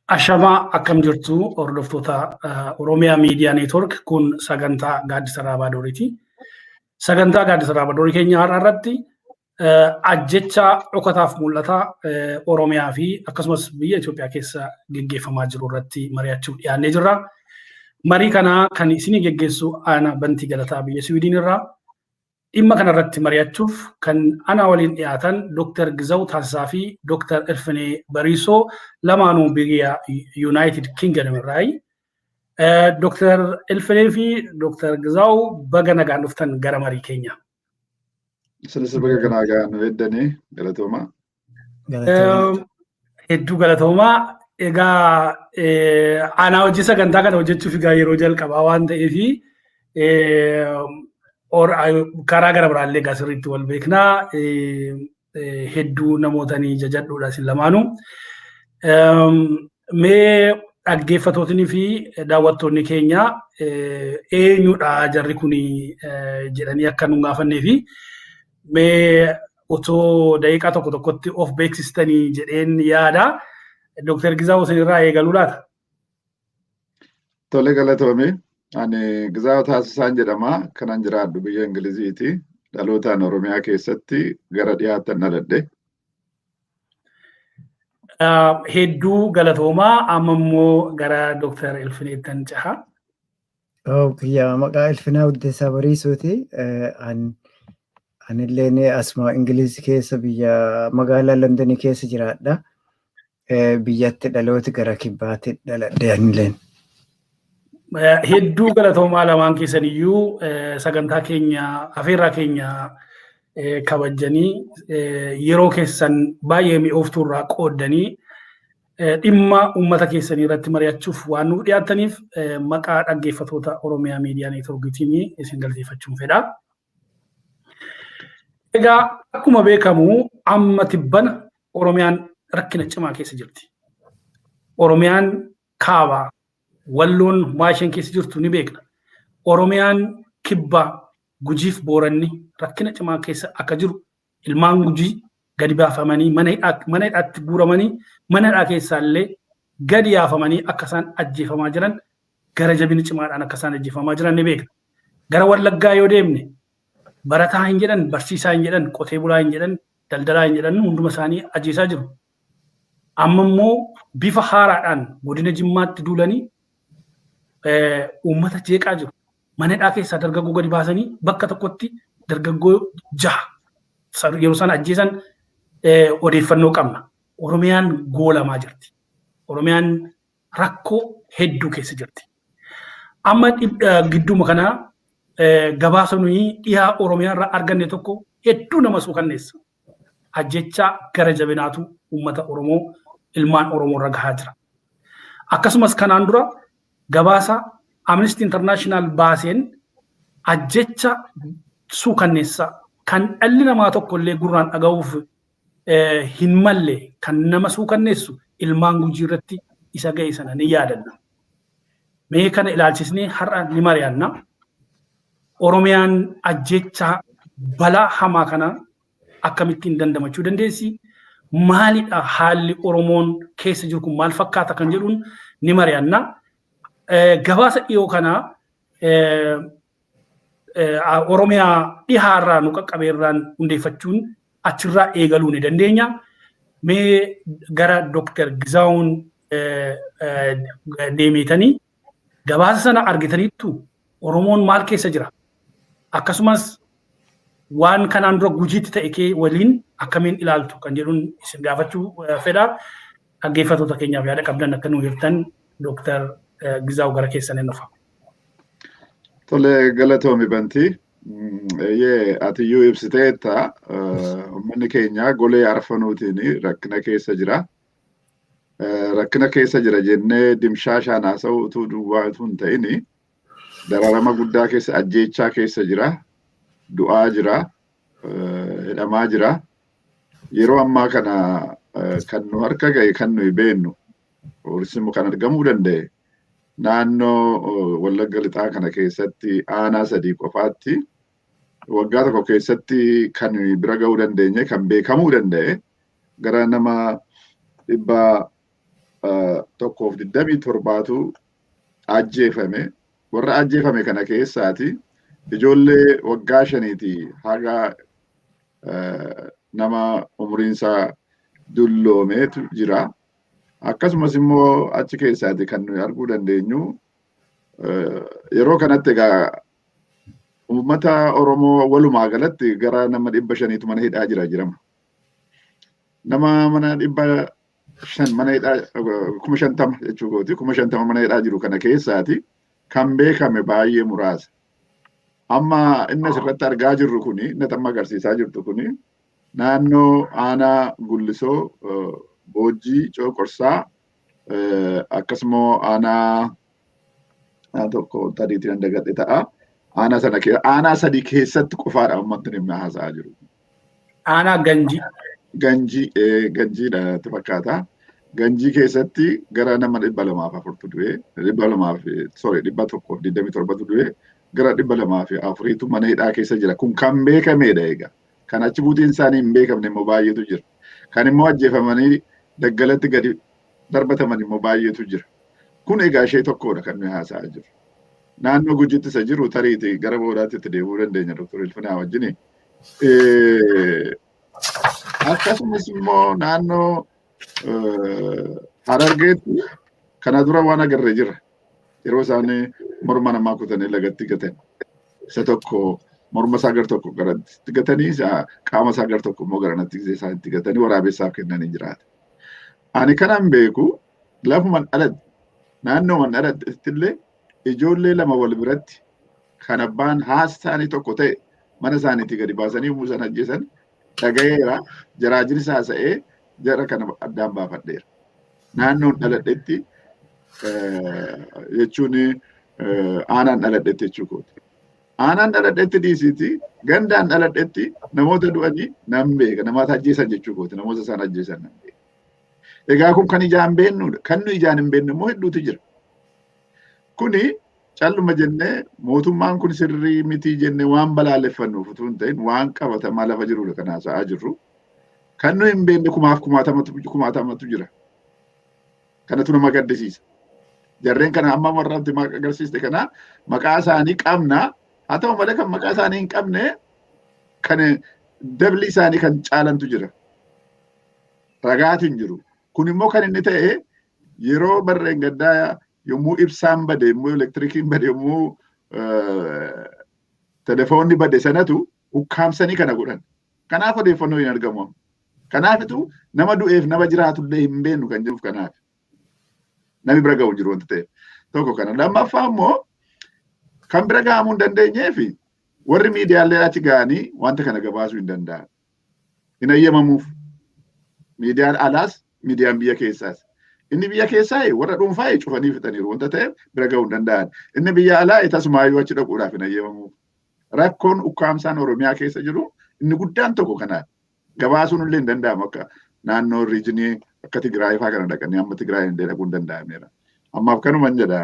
Ashamaa akkam jirtu hordoftoota Oromiyaa Miidiyaa Neetwork kun sagantaa Gaaddisa Raabaadooriiti. Sagantaa Gaaddisa Raabaadoori keenya har'a irratti ajjecha dhokataaf mul'ata Oromiyaa fi akkasumas biyya Itoophiyaa keessa geggeeffamaa jiru irratti mari'achuuf dhiyaannee jirra. Marii kana kan isinii geggeessu ana Bantii Galataa biyya Swiidin irraa. Dhimma kana irratti mari'achuuf kan ana waliin dhiyaatan Dr. Gizaw Taasisaa fi Dr. Elfinee Bariisoo lamaanuu biyya United Kingdom irraayi. Dr. Elfinee fi Dr. Gizaw baga nagaan dhuftan gara marii keenya. Isinis baga nagaan weeddanii galatoomaa. Hedduu galatoomaa. Egaa ana hojii sagantaa kana hojjechuuf yeroo jalqabaa waan ta'eefi karaa gara biraallee gaasirriitti wal beeknaa hedduu namootanii jajadhuudha isin lamaanuu. Mee dhaggeeffattootni fi daawwattoonni keenya eenyudha jarri kun jedhanii akka nu gaafannee fi mee otoo daqiiqaa tokko tokkotti of beeksistanii jedheen yaada. Dr. Gizaw isinirraa eegaluu laata? Tole galatoomii. Ani Gizaw Taasisaan jedhama. Kanan jiraadhu biyya Ingiliziiti. Dhalootaan Oromiyaa keessatti gara dhiyaatan dhaladhe. Hedduu galatoomaa. Amma immoo gara Dr. Elfineettan ceha. Kiyya maqaa Elfinaa Uddeessaa Bariisooti. Anillee asuma Ingiliz keessa biyya magaalaa Londonii keessa jiraadha. Biyyatti dhalooti gara kibbaatti dhaladhe anilleen. Hedduu galatoomaa lamaan keessaniyyuu sagantaa keenya afeerraa keenya kabajanii yeroo keessan baay'ee mi'ooftuu irraa qooddanii dhimma uummata keessanii irratti mari'achuuf waan nuuf dhiyaataniif maqaa dhaggeeffattoota Oromiyaa Miidiyaa Neetworkiitiin isin galateeffachuun fedha. Egaa akkuma beekamu amma tibbana Oromiyaan rakkina cimaa keessa jirti. Oromiyaan kaabaa walloon maasheen keessa jirtu ni beekna. Oromiyaan kibbaa gujiif booranni rakkina cimaa keessa akka jiru ilmaan gujii gadi baafamanii mana hidhaatti guuramanii mana hidhaa keessaallee gadi yaafamanii akka isaan ajjeefamaa jiran gara jabina cimaadhaan akka isaan ajjeefamaa jiran ni beekna. Gara Wallaggaa yoo deemne barataa hin jedhan, barsiisaa hin jedhan, qotee bulaa hin jedhan, daldalaa hin jedhan hunduma isaanii ajjeesaa jiru. Amma immoo bifa haaraadhaan godina Jimmaatti duulanii uummata jeeqaa jiru. Mana hidhaa keessaa dargaggoo gadi baasanii bakka tokkotti dargaggoo 6 yeroo isaan ajjeesan odeeffannoo qabna. Oromiyaan goolamaa jirti. Oromiyaan rakkoo hedduu keessa jirti. Amma gidduuma kanaa gabaasa nuyi dhiyaa Oromiyaa irraa arganne tokko hedduu nama suukanneessa. Ajjechaa gara jabinaatu uummata Oromoo ilmaan Oromoo irra gahaa jira. Akkasumas kanaan dura gabaasa Amnesty International baaseen ajjecha suukanneessa kan dhalli namaa tokko illee gurraan dhaga'uuf hin malle kan nama suukanneessu ilmaan gujii irratti isa ga'e sana ni yaadanna. Mee kana ilaalchisnee har'a ni mari'anna. Oromiyaan ajjecha balaa hamaa kana akkamittiin dandamachuu dandeessi? Maalidha haalli Oromoon keessa jiru kun maal fakkaata kan jedhuun ni mari'anna. Gabaasa dhiyoo kana Oromiyaa dhihaarraa nu qaqqabeerraan hundeeffachuun achirraa eegaluu ni dandeenya. Mee gara Dr. Gizaawun deemitanii gabaasa sana argitaniittu Oromoon maal keessa jira? Akkasumas waan kanaan dura gujiitti ta'e kee waliin akkamiin ilaaltu kan jedhuun isin gaafachuu fedha. Dhaggeeffattoota keenyaaf yaada qabdan akka nu hirtan Dr. Gizaw gara keessan hin dhufa. Tole galatoomi Bantii. Atiyyuu ibsiteetta uummanni keenya golee arfanuutiin rakkina keessa jira. Rakkina keessa jira jennee dimshaashaan haasa'uu utuu duwwaa utuu hin ta'ini dararama guddaa keessa ajjeechaa keessa jira. Du'aa jira. Hidhamaa jira. Yeroo ammaa kana kan nu harka ga'e kan nuyi beennu horsimu kan argamuu danda'e naannoo Wallagga Lixaa kana keessatti aanaa 3 qofaatti waggaa tokko keessatti kan bira ga'uu dandeenye kan beekamuu danda'e gara nama tokkoof 27tu ajjeefame. Warra ajjeefame kana keessaati ijoollee waggaa 5 haga nama umriinsaa dulloomeetu jira. Akkasumas immoo achi keessaati kan nuyi arguu dandeenyu yeroo kanatti egaa uummata Oromoo walumaa galatti gara nama 500tu mana hidhaa jirama. Nama mana 500 mana hidhaa 50,000 jechuukooti 50,000 mana hidhaa jiru kana keessaati kan beekame baay'ee muraasa. Amma inni asirratti argaa jirru kuni inni amma agarsiisaa jirtu kuni naannoo aanaa Gullisoo Boojjii Cooqorsaa akkasumoo aanaa tokko tadiitti dandagadhe ta'a. Aanaa sadii keessatti qofaadha uummatni dhimma haasa'aa jiru. Aanaa Ganjii. Ganjiidha itti fakkaata. Ganjii keessatti gara nama 204 du'e 127 du'e gara 204tu mana hidhaa keessa jira. Kun kan beekamedha egaa. Kan achi buutiin isaanii hin beekamne immoo baay'eetu jira. Kan immoo ajjeefamanii daggalatti gadi darbataman immoo baay'eetu jira. Kun egaa ishee tokkodha kan nuyi haasa'aa jirru. Naannoo Gujiitti isa jiru tariitii gara boodaatti itti deemuu dandeenya Dr. Ilfinaa wajjin. Akkasumas immoo naannoo Harargeetti kana dura waan agarree jira. Yeroo isaan morma namaa kutanii lagatti gatan. Isa tokko morma isaa gar tokko garatti gatanii qaama isaa gar tokko immoo garanatti isaanitti gatanii waraabessaaf kennanii jiraata. Ani kanan beeku lafuman dhaladhe naannooman dhaladhetti illee ijoollee lama wal biratti kan abbaan haasaanii tokko ta'e mana isaaniitti gadi baasanii yommuu isaan ajjeesan dhagayeera jaraajirri haasa'ee jara kana addaan baafadheera. Naannoon dhaladhetti jechuun aanaan dhaladhetti jechuukooti. Aanaan dhaladhetti dhiisiiti gandaan dhaladhetti namoota du'anii nan beeka namoota ajjeesan jechuukooti namoota isaan ajjeesan nan beeka. Egaa kun kan ijaan beennudha. Kan nu ijaan hin beenne immoo hedduutu jira. Kuni calluma jennee mootummaan kun sirrii mitii jennee waan balaaleffannuuf utuu hin ta'in waan qabatamaa lafa jirudha kan haasa'aa jirru. Kan nu hin beenne kumaatamatu jira. Kanatu nama gaddisiisa. Jarreen kana amma warraatti agarsiiste kana maqaa isaanii qabna. Haa ta'u malee kan maqaa isaanii hin qabne kan dabli isaanii kan caalantu jira. Ragaatiin jiru. Kun immoo kan inni ta'e yeroo barreen gaddaa yommuu ibsaan bade yommuu elektirikiin bade yommuu telefoonni bade sanatu ukkaamsanii kana godhan. Kanaaf odeeffannoo hin argamu. Kanaafitu nama du'eef nama jiraatullee hin beeknu kan jiruuf kanaaf. Nami bira ga'u jiru wanta ta'eef. Tokko kana. Lammaffaa immoo kan bira ga'amuu hin dandeenyeef warri miidiyaalee achi ga'anii wanta kana gabaasuu hin danda'an. Hin ayyamamuuf. Miidiyaan alaas miidiyaan biyya keessaas. Inni biyya keessaa warra dhuunfaa cufanii fixaniiru wanta ta'eef bira ga'uu hin danda'an. Inni biyya alaa tasumaayyuu achi dhaquudhaaf hin ayyamamuuf. Rakkoon ukkaamsaan Oromiyaa keessa jiru inni guddaan tokko kanadha. Gabaasuun illee hin danda'amu akka naannoo riijinii akka Tigraay fa'aa kana dhaqanii amma Tigraay illee dhaquu hin danda'ameera. Ammaaf kanuman jedha.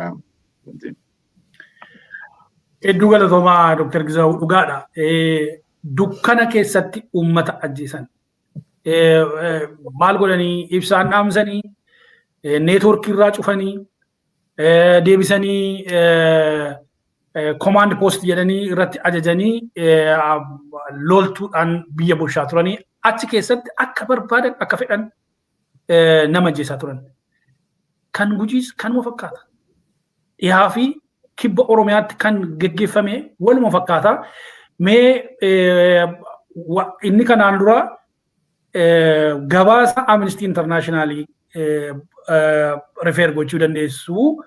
Hedduu galatoomaa Dr. Gizaa'uu dhugaadha. Dukkana keessatti uummata ajjeesan. Maal godhanii ibsaan dhaamsanii neetworkii irraa cufanii deebisanii command post jedhanii irratti ajajanii loltuudhaan biyya bulchaa turanii achi keessatti akka barbaadan akka fedhan nama ajjeesaa turan. Kan Gujiis kanuma fakkaata. Dhihaa fi kibba Oromiyaatti kan geggeeffame waluma fakkaata. Mee inni kanaan dura gabaasa Amnesty International refer gochuu dandeessu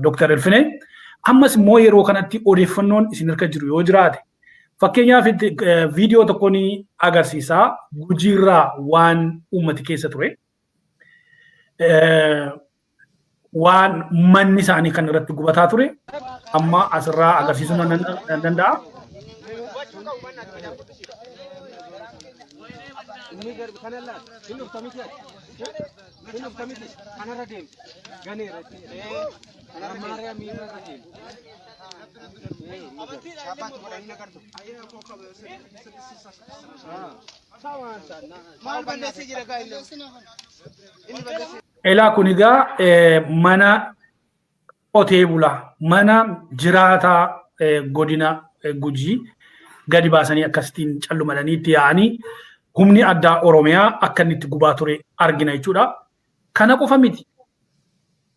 Dr. Ilfinee ammas immoo yeroo kanatti odeeffannoon isin harka jiru yoo jiraate fakkeenyaaf viidiyoo tokko ni agarsiisa Gujiirraa waan uummati keessa ture waan manni isaanii kan irratti gubataa ture amma asirraa agarsiisuu danda'a. Elaa kun egaa mana qotee bulaa mana jiraataa godina Gujii gadi baasanii akkasitiin callumadanii itti yaa'anii humni addaa Oromiyaa akka inni itti gubaa ture argina jechuudha. Kana qofa miti.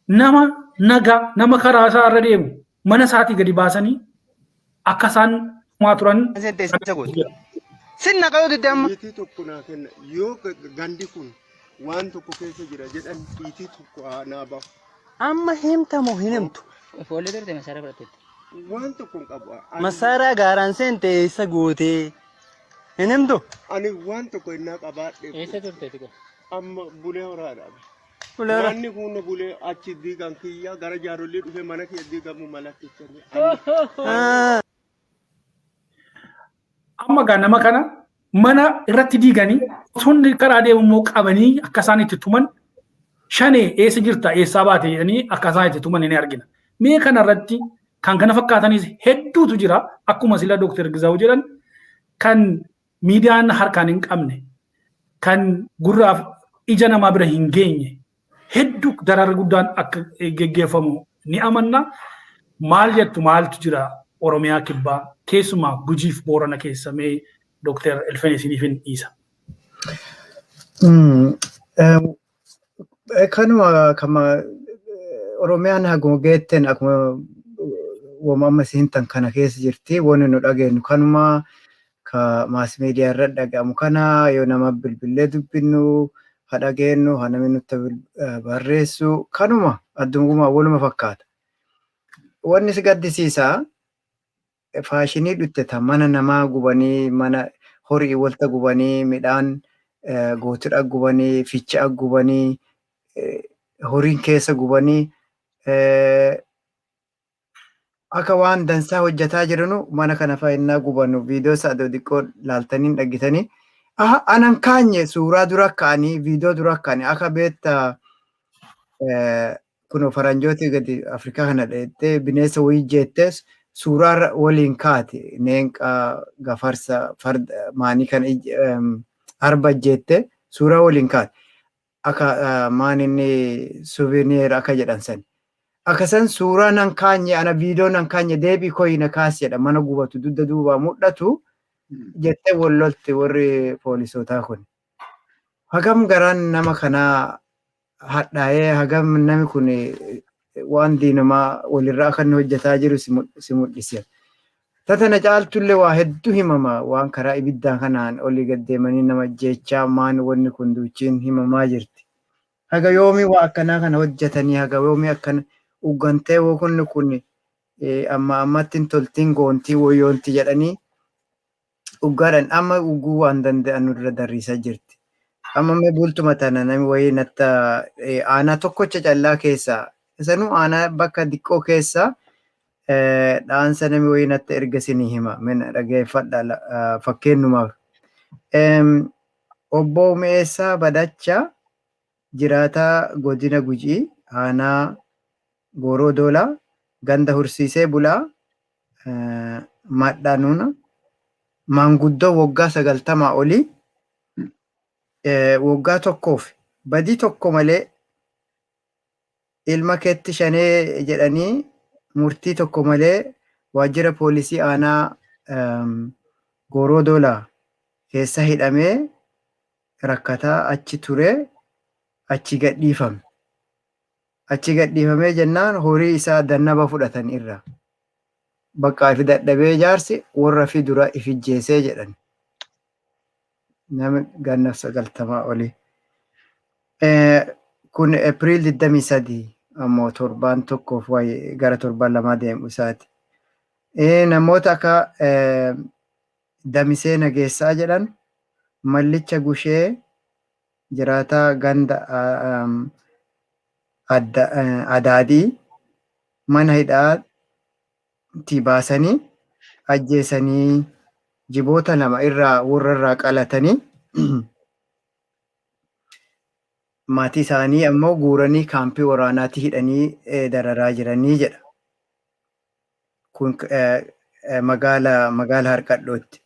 Nama nagaa nama karaa isaa irra deemu mana isaatii gadi baasanii akka isaan maa turan. Sinna qabu deddeemma. Itti tokko naa kenna yoo gandi kun waan tokko keessa jira jedhan itti tokko naa bahu. Amma himtamu hin himtu. Foollee turte masaraa fudhatteetti. Waan tokko hin qabu. Masaraa gaaraan seente eessa gootee hin himtu. Ani waan tokko innaa qabaadhe. Eessa turteetti qaba? Amma bulee horaadha. Wanni kun bulee achi diigan kiyya gara jaarollee dhufe mana kiyya diigamu malakkichanii. Amma gaa nama kana mana irratti diiganii osoo karaa deemu immoo qabanii akka isaan itti tuman shanee eessa jirta eessaa baate jedhanii akka isaan itti tuman ni argina. Mee kana irratti kan kana fakkaatanis hedduutu jira akkuma sila Dr. Gizaa'u jedhan kan miidiyaan harkaan hin qabne kan gurraaf ija namaa bira hin geenye hedduu dararri guddaan akka geggeeffamu ni amanna. Maal jettu maaltu jira Oromiyaa kibbaa keessumaa Gujiif Boorana keessa mee Dr. Elfenee isiniifin dhiisa. Kanuma kama Oromiyaan haguma geetten akkuma uumama siintan kana keessa jirti wanni nu dhageenyu kanuma ka maas miidiyaa irra dhagahamu kana yoo nama bilbilee dubbinnu haa dhageenyu haa namni nutti barreessu kanuma addungumaa waluma fakkaata. Wanni si gaddisiisaa faashinii dhutte mana namaa gubanii mana horii walta gubanii midhaan gootidha gubanii ficha gubanii horiin keessa gubanii akka waan dansaa hojjetaa jiranu mana kana fa'innaa gubannu viidiyoo isaa xiqqoo laaltanii dhagitanii anan kaanye suuraa dura kaanii viidiyoo dura kaanii akka beetta kuno faranjooti gadi Afrikaa kana dheettee bineensa wayii jeettes suuraa waliin kaati neenqa gafarsa farda maanii kan arba jeette suuraa waliin kaati akka maaninni souvenir akka jedhan san akkasan suuraa nan kaanye ana viidiyoo nan kaanye deebii koyina kaas jedha mana gubatu dudda duubaa mul'atu jettee wallolti warri poolisootaa kun hagam garaan nama kanaa hadhaa'ee hagam nami kun waan diinamaa walirraa akka inni hojjetaa jiru si mul'isa. Tatana caaltullee waa hedduu himama waan karaa ibiddaan kanaan olii gaddeemanii nama jechaa maan wanni kun duuchiin himamaa jirti. Haga yoomii waa akkanaa kana hojjetanii haga yoomii akkana uggantee wokunni kun amma ammattiin toltiin goontii woyoontii jedhanii uggaadhaan amma ugguu waan danda'an nurra darriisaa jirti. Amma mee bultuma tana nami wayii natta aanaa tokkocha callaa keessaa isanuu aanaa bakka diqqoo keessaa dhaansa nami wayii natta erga sinii hima mina dhageeffadha fakkeennumaaf. Obbo Meessaa Badachaa jiraataa godina Gujii aanaa Gooroo Doolaa ganda Horsiisee Bulaa Madhanuuna maanguddoo waggaa 90 olii waggaa tokkoof badii tokko malee ilma keetti shanee jedhanii murtii tokko malee waajjira poolisii aanaa Gooroo Doolaa keessa hidhamee rakkataa achi ture achi gadhiifame. Achi gadhiifamee jennaan horii isaa dannaba fudhatan irra. Bakka ifi dadhabee jaarsi warra fi dura ifijjeesee jedhan. Nama ganna 90 oli. Kun April 23 ammoo torbaan tokkoof waa'ee gara torbaan lamaa deemu isaati. Namoota akka Damisee Nageessaa jedhan Mallicha Gushee jiraataa ganda Adaadii mana hidhaatti baasanii ajjeesanii jiboota 2 irraa warra irraa qalatanii maatii isaanii ammoo guuranii kaampii waraanaatti hidhanii dararaa jiranii jedha. Kun magaala Harqadhootti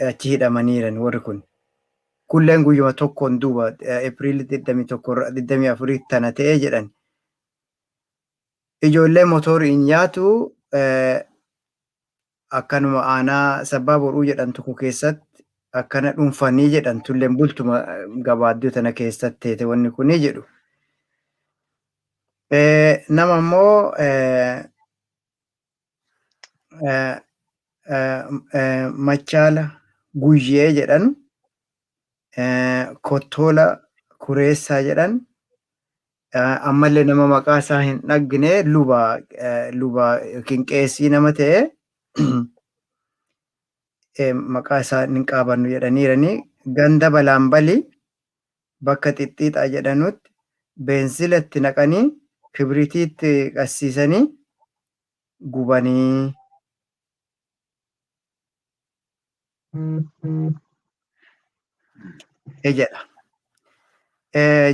achi hidhamaniiran warri kun. Kulleen guyyuma tokkoon duuba Eepiriil 21-24 tana ta'ee jedhan. Ijoollee motorri hin nyaatu akkanuma aanaa sabbaa boruu jedhan tokko keessatti akkana dhuunfanii jedhan tulleen bultuma gabaadduu tana keessatti teete wanni kunii jedhu. Nama immoo Machaala Guyyee jedhan Kottoola Kureessaa jedhan ammallee nama maqaa isaa hin dhaggine luba yookiin qeessii nama ta'e maqaa isaa hin qaabannu jedhaniiranii ganda Balaanbalii bakka Xixxiixaa jedhanutti beenzilatti naqanii kibritiitti qassiisanii gubanii.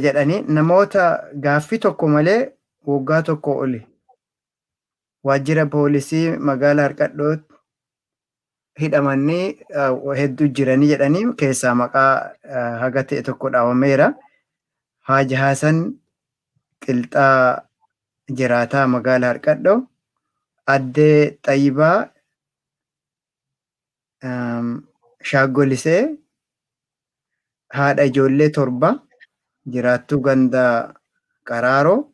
Jedhanii namoota gaaffii tokko malee waggaa tokko oli waajjira poolisii magaalaa Harqadhootti hidhamanii hedduu jiranii jedhanii keessaa maqaa haga ta'e tokko dhaawameera. Haaji Haasan Qilxaa jiraataa magaalaa Harqadhoo, Addee Xayyibaa Shaaggolisee haadha ijoollee 7 jiraattuu ganda Qaraaroo,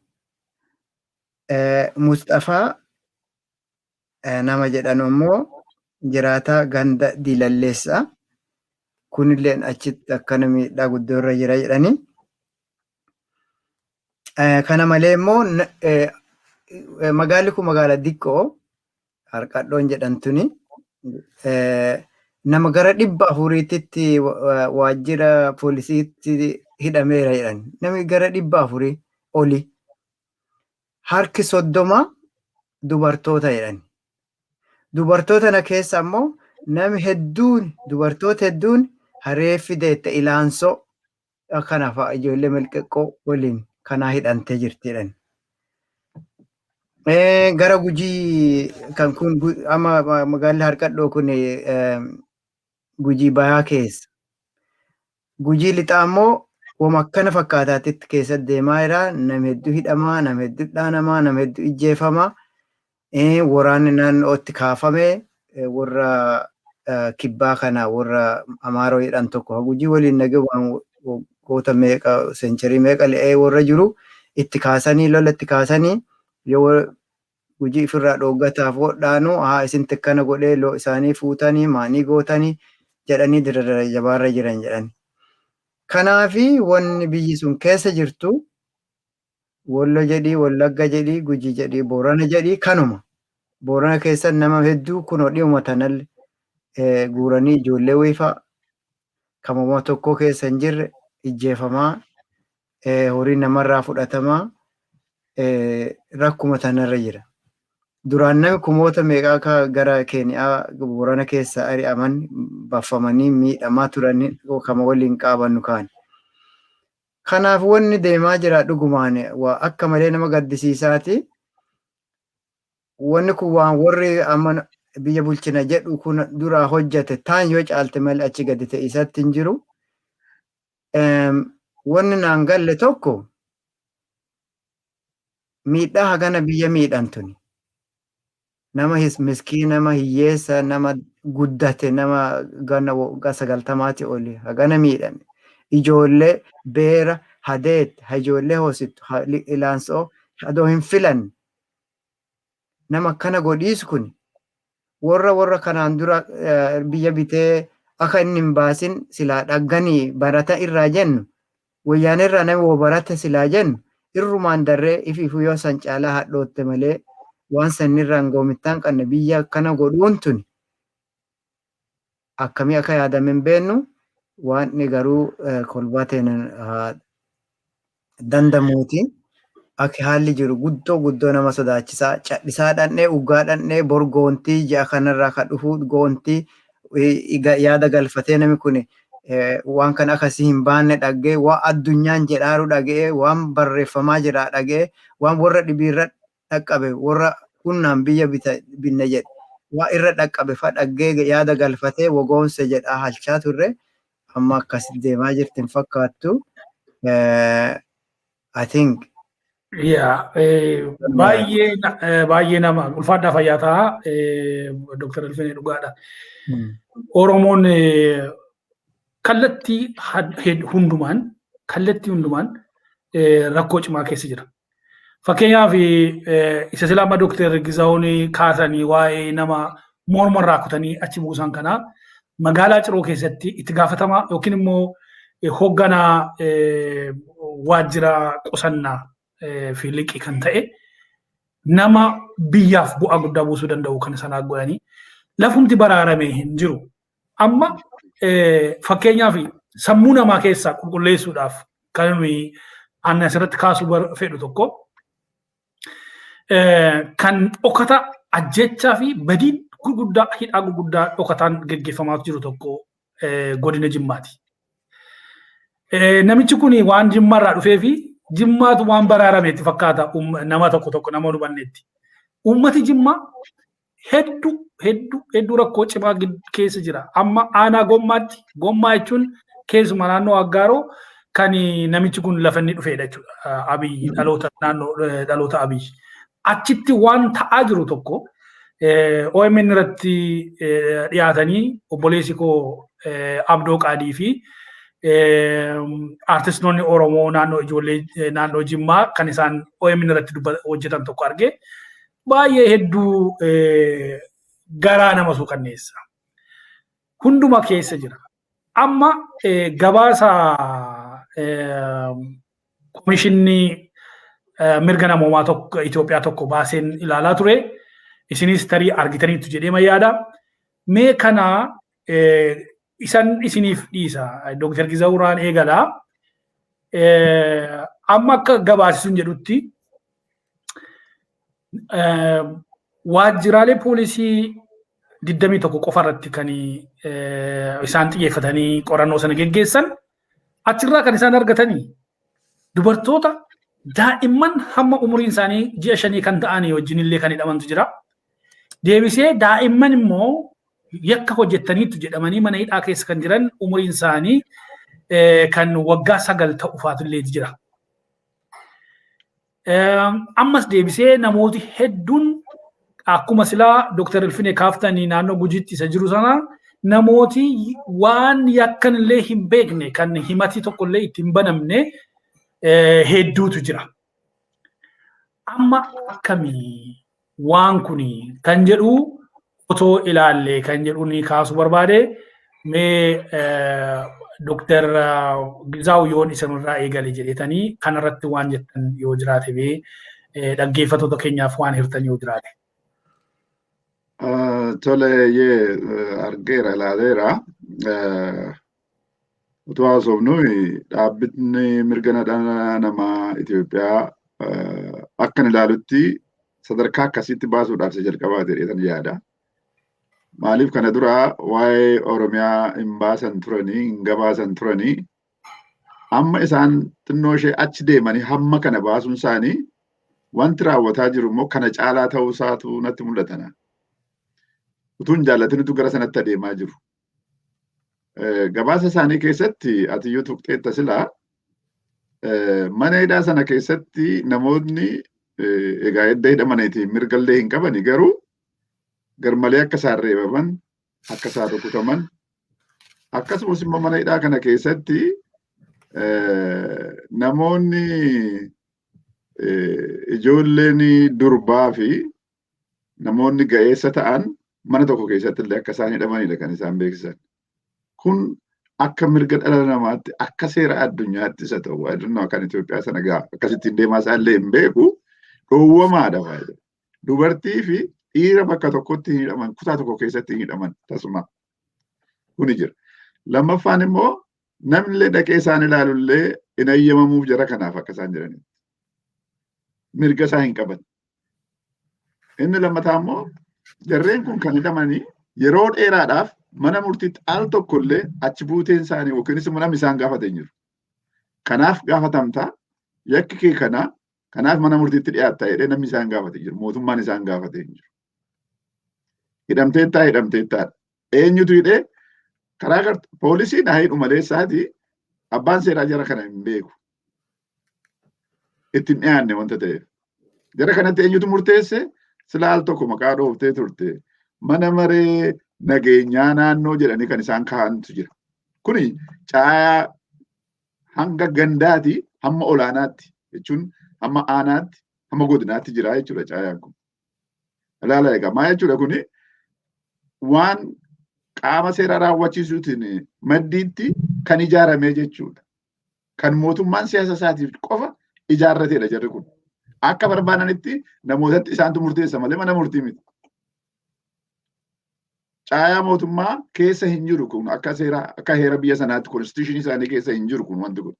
Mustafaa nama jedhamu immoo jiraataa ganda Diilalleessaa. Kunilleen achitti akkana miidhaa guddoo irra jira jedhanii. Kana malee immoo magaalli kun magaala diqqoo Harqadhoon jedhamtuni. Nama gara 400tti waajjira poolisiitti hidhameera jedhan. Namni gara 400 oli. Harki 30 dubartoota jedhan. Dubartoota na keessa immoo namni hedduun dubartoota hedduun haree fideette ilaansoo akkana fa'a ijoollee milqeqqoo waliin kanaa hidhamtee jirti jedhan. Gara Gujii kan kun amma magaalli Harqadhoo kun Gujii bahaa keessa. Gujii lixaa immoo wama akkana fakkaataatitti keessatti deemaa jira. Nama hedduu hidhamaa, nama hedduu dhaanamaa, nama hedduu ijjeefamaa. Waraanni naannootti kaafamee warra kibbaa kana warra Amaaroo jedhan tokko Gujii waliin nagee goota meeqa seencharii meeqa le'ee warra jiru itti kaasanii lola itti kaasanii yoo Gujii ofirraa dhoggataaf hodhaanu isinti akkana godhee loo isaanii fuutanii maanii gootanii jedhanii dirara jabaarra jiran jedhan. Kanaafi wanni biyyi sun keessa jirtu Wollo jedhii, Wallagga jedhii, Gujii jedhii, Boorana jedhii kanuma. Boorana keessa nama hedduu kunoo dhiyuma tanallee guuranii ijoollee wayifaa kamuma tokko keessa hin jirre ijjeefamaa, horii namarraa fudhatamaa rakkuma tanarra jira. Duraan nami kumoota meeqaa akka gara Keeniyaa Boorana keessa ari'aman baffamanii miidhamaa turanii kama waliin qaabannu kaan. Kanaaf wanni deemaa jira dhugumaan akka malee nama gaddisiisaati. Wanni kun waan warri amma biyya bulchina jedhu kun duraa hojjate taan yoo caalte malee achi gadi ta'e isatti hin jiru. Wanni naan galle tokko miidhaa hagana biyya miidhamtuni. Nama miskiina, nama hiyyeessa, nama guddate, nama gana 90 oli hagana miidhame. Ijoollee beera hadeet ijoollee hoosittu ilaansoo adoo hin filan nama akkana godhiisu kun warra kanaan dura biyya bitee akka inni hin baasin silaa dhagganii barata irraa jennu wayyaana irraa nama woo barate silaa jennu irrumaan darree ifiifu yoo san caalaa hadhootte malee waan sanirraan goomittaan qabne biyya akkana godhuun tuni akkamii akka yaadame hin beennu. Waan garuu kolbaateen dandamuuti. Akka haalli jiru guddoo nama sodaachisaa. Cadhisaa dhandhee ugaa dhandhee borgoontii ji'a kanarraa kan dhufu goontii yaada galfatee namni kun waan kan akkasii hin baanne dhagee waan addunyaan jedhaaru dhagee waan barreeffamaa jira dhagee waan warra dhibiirra dhaqqabe warra humnaan biyya binne jedhe waa irra dhaqqabe fa dhaggee yaada galfatee wogoomse jedhaa halchaa turre amma akkas deemaa jirtin fakkaattu. I think baay'ee nama ulfaadhaa fayyaa ta'a Dr. Elfenee dhugaadha. Oromoon kallattii hundumaan rakkoo cimaa keessa jira. Fakkeenyaaf isa silama Dr. Gizaawun kaasanii waa'ee nama mormarraa kutanii achi buusan kanaa magaalaa Ciroo keessatti itti gaafatamaa yookiin immoo hoogganaa waajjira qusannaa fi liqii kan ta'e nama biyyaaf bu'aa guddaa buusuu danda'u kan sanaa godhanii lafumti baraaramee hin jiru. Amma fakkeenyaaf sammuu namaa keessaa qulqulleessuudhaaf kan nuyi aannan asirratti kaasuu fedhu tokko kan dhokata ajjechaa fi badii gurguddaa hidhaa gurguddaa dhokataan geggeeffamaa jiru tokko godina Jimmaati. Namichi kun waan Jimmaarraa dhufee fi Jimmaatu waan baraarameetti fakkaata nama tokko nama hubanneetti. Uummati Jimmaa hedduu rakkoo cimaa keessa jira. Amma aanaa Gommaatti, Gommaa jechuun keessumaa naannoo Aggaaroo kan namichi kun lafa inni dhufeedha jechuudha. Abiyyi dhaloota Abiyyi. Achitti waan ta'aa jiru tokko OMN irratti dhiyaatanii obboleessi koo Abdoo Qaadii fi artistoonni Oromoo naannoo Jimmaa kan isaan OMN irratti hojjetan tokko argee baay'ee hedduu garaa nama suukanneessa. Hunduma keessa jira. Amma gabaasa komishinni mirga namoomaa tokko Itoophiyaa tokko baaseen ilaalaa ture. Isinis tarii argitaniitu jedhee yaada. Mee kana isiniif dhiisa. Dr. Gizaawuraan eegalaa. Amma akka gabaasisuun jedhutti waajjiraalee poolisii 21 qofa irratti kan isaan xiyyeeffatanii qorannoo sana geggeessan achirraa kan isaan argatanii dubartoota daa'imman hamma umuriin isaanii 6 kan ta'anii wajjin illee kan hidhamantu jira. Deebisee daa'imman immoo yakka hojjettaniitu jedhamanii mana hidhaa keessa kan jiran umuriin isaanii kan waggaa 9 ta'u faatullee jira. Ammas deebisee namooti hedduun akkuma silaa Dr. Elfenee kaaftanii naannoo Gujiitti isa jiru sana namooti waan yakkan illee hin beekne kan himati tokko illee itti hin banamne hedduutu jira. Amma akkamii waan kuni kan jedhu otoo ilaallee kan jedhu ni kaasuu barbaade mee Dr. Gizaawu yoon isinirraa eegale jedhetanii kanarratti waan jettan yoo jiraate mee dhaggeeffattoota keenyaaf waan hirtan yoo jiraate. Tole argeera ilaaleera. Utuu haasofnu dhaabbatni mirga dhala namaa Itoophiyaa akkan ilaalutti sadarkaa akkasitti baasuudhaaf isa jalqabaa jedhetan yaada. Maaliif kana dura waa'ee Oromiyaa hin baasan turanii hin gabaasan turanii amma isaan xinnoo ishee achi deemanii hamma kana baasuun isaanii wanti raawwataa jiru immoo kana caalaa ta'uu isaatu natti mul'atana. Utuu hin jaallatinitu gara sanatti adeemaa jiru. Gabaasa isaanii keessatti atiyyuu tuqxeetta silaa mana hidhaa sana keessatti namoonni egaa edda hidhamaniitiin mirgallee hin qabani garuu garmalee akka isaan reebaman akka isaan rukutaman akkasumas immoo mana hidhaa kana keessatti namoonni ijoolleen durbaa fi namoonni ga'eessa ta'an mana tokko keessatti illee akka isaan hidhamanidha kan isaan beeksisan. Kun akka mirga dhala namaatti akka seera addunyaatti isa ta'u addunyaa kan Itoophiyaa sana akkasittiin deemaa isaallee hin beeku dhoowwamaadha faayida. Dubartii fi dhiira bakka tokkotti hidhaman kutaa tokko keessatti hidhaman tasuma kuni jira. Lammaffaan immoo namni illee dhaqee isaan ilaalullee hin ayyamamuuf jara kanaaf akka isaan jiranitti. Mirga isaa hin qaban. Inni lammataa immoo jarreen kun kan hidhamanii yeroo dheeraadhaaf mana murtiitti al tokkollee achi buuteen isaanii yookiinis immoo namni isaan gaafate hin jiru. Kanaaf gaafatamtaa yakki kee kanaa kanaaf mana murtiitti dhiyaatta jedhee namni isaan gaafate jiru. Mootummaan isaan gaafate hin jiru. hidhamteettaa. Eenyutu hidhee karaa poolisiin haa hidhu malee isaati abbaan seeraa jara kana hin beeku. Ittiin dhiyaanne wanta ta'eef. Jara kanatti eenyutu murteesse silaa al tokko maqaa dhooftee turte. Mana maree nageenyaa naannoo jedhanii kan isaan kaa'antu jira. Kuni caayaa hanga gandaati hamma olaanaatti jechuun hamma aanaatti hamma godinaatti jira jechuudha caayaan kun. Ilaala egaa maal jechuudha kuni waan qaama seera raawwachiisuutiin maddiitti kan ijaaramee jechuudha. Kan mootummaan siyaasa isaatiif qofa ijaarrateedha jarri kun. Akka barbaadanitti namootatti isaantu murteessa malee mana murtii miti. Caayaa mootummaa keessa hin jiru kun akka heera biyya sanaatti konstitushinii isaanii keessa hin jiru kun wanti kun.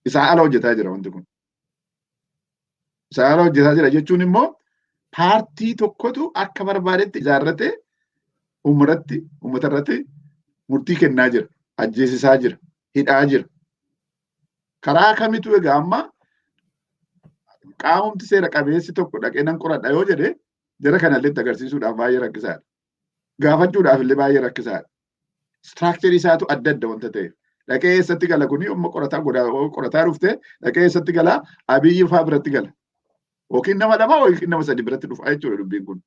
Isaa ala hojjetaa jira wanti kun. Isaa ala hojjetaa jira jechuun immoo paartii tokkotu akka barbaadetti ijaarratee uummata irratti murtii kennaa jira. Ajjeesisaa jira. Hidhaa jira. Karaa kamitu egaa amma qaamumti seera qabeessi tokko dhaqee nan qoradha yoo jedhe jara kanallee agarsiisuudhaaf baay'ee rakkisaadha. Gaafachuudhaaf illee baay'ee rakkisaadha. Istiraakcharii isaatu adda adda wanta ta'eef. Dhaqee eessatti gala kuni amma qorataa dhuftee dhaqee eessatti gala Abiyyi fa'aa biratti gala. Yookiin nama lama yookiin nama sadi biratti dhufa jechuudha dubbiin kun.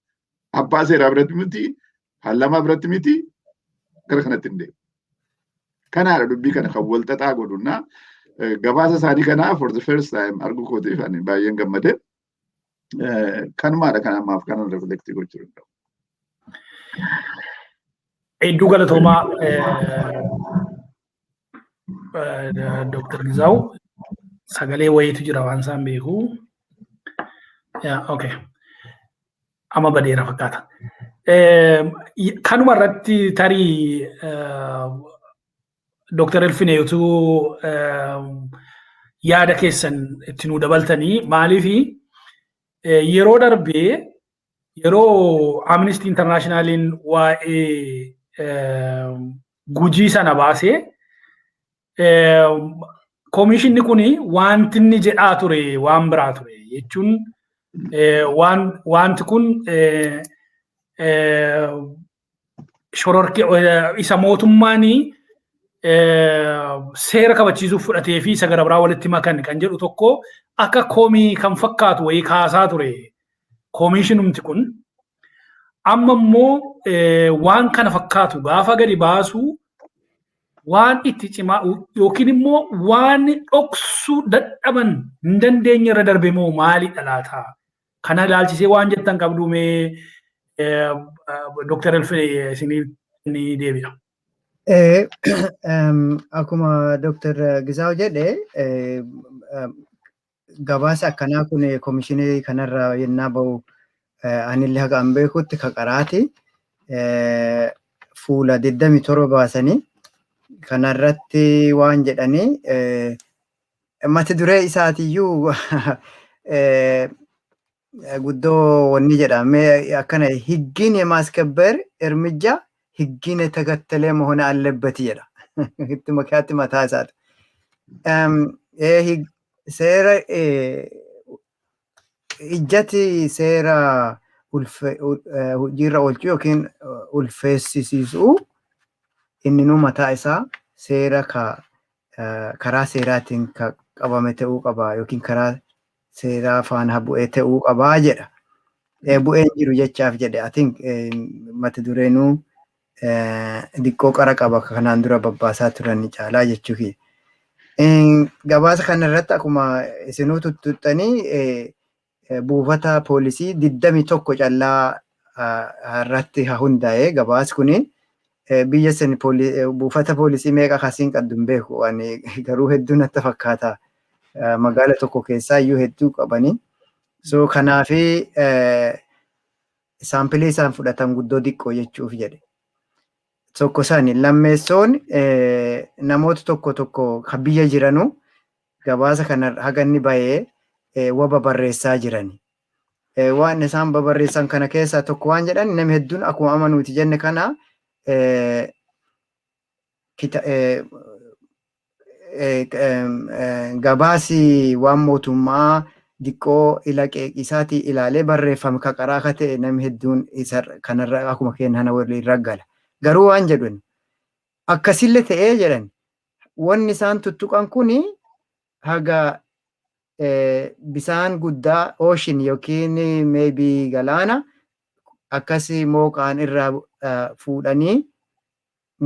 Abbaa seeraa biratti miti, hallamaa biratti miti, gara kanatti hin deemu. Kanaadha dubbii kana kan wal xaxaa godhunna. Gabaasa isaanii kanaa for the first time arguu kootiif ani baay'een gammade. Kanumaadha kan ammaaf kanan reflektii gochuu danda'u. Hedduu galatoomaa Dr. Gizaw sagalee wayiitu jira waan isaan beeku. Okay. Amma badeera fakkaata. Kanuma irratti tarii Dr. Elfineetu yaada keessan itti nu dabaltanii maaliifi yeroo darbee yeroo Amnesty Internationaliin waa'ee gujii sana baasee komishinni kuni wanti inni jedhaa ture waan biraa ture jechuun wanti kun shororke isa mootummaanii seera kabachiisuuf fudhatee fi isa gara biraa walitti makan kan jedhu tokko akka komii kan fakkaatu wayii kaasaa ture komishinumti kun amma immoo waan kana fakkaatu gaafa gadi baasu waan itti cimaa yookiin immoo waan dhoksuu dadhaban hin dandeenye irra darbe moo maalidha laata? Kana ilaalchisee waan jettan qabdu mee Dr. Elfinee isinii ni deebi'a. Akkuma Dr. Gizaw jedhe gabaasa akkanaa kun komishinii kanarra yennaa bahu anillee haga an beekutti ka qaraati fuula 27 baasanii kanarratti waan jedhanii mata duree isaatiyyuu guddoo wanni jedhame akkana higgiin የማስከበር እርምጃ ህግን የተከተለ መሆን አለበት ይላል ህግ መካት ማታሳት ሴራ እጀት ሴራ ጅራ ወልቹ ዮኪን ኡልፌሲሲሱ ኢንኑ ማታይሳ ሴራ ከራ ሴራቲን ቀባመተው ቀባ ዮኪን ከራ ሴራ ፋን ሀቡኤተው ቀባ ጀዳ ቡኤን ጅሩ ጀቻፍ ጀደ አይ ቲንክ ማትዱሬኑ diqqoo qara qaba kanaan dura babbaasaa turan caalaa jechuufi. Gabaasa kana irratti akkuma isinuu tuttuqxanii buufata poolisii 21 callaa irratti hundaa'ee gabaas kuni biyya san buufata poolisii meeqa kasiin qabdu hin beeku ani garuu hedduu natti fakkaata magaala tokko keessaa iyyuu hedduu qabanii. So kanaafi saampilee isaan fudhatan guddoo diqqoo jechuuf jedhe. Tokko sani lammeessoon namoota tokko kan biyya jiranu gabaasa kana haganni bahee waba barreessaa jirani. Waan isaan babarreessan kana keessaa tokko waan jedhan namni hedduun akkuma amanuuti jenne kana gabaasi waan mootummaa diqqoo ila qeeqisaati ilaalee barreeffame ka qaraa ka ta'e namni hedduun isa kanarra akkuma kennan waliin raggala. Garuu waan jedhan akkasillee ta'ee jedhan wanni isaan tuttuqan kuni haga bisaan guddaa ocean yookiin maybe galaana akkasii mooqaan irraa fuudhanii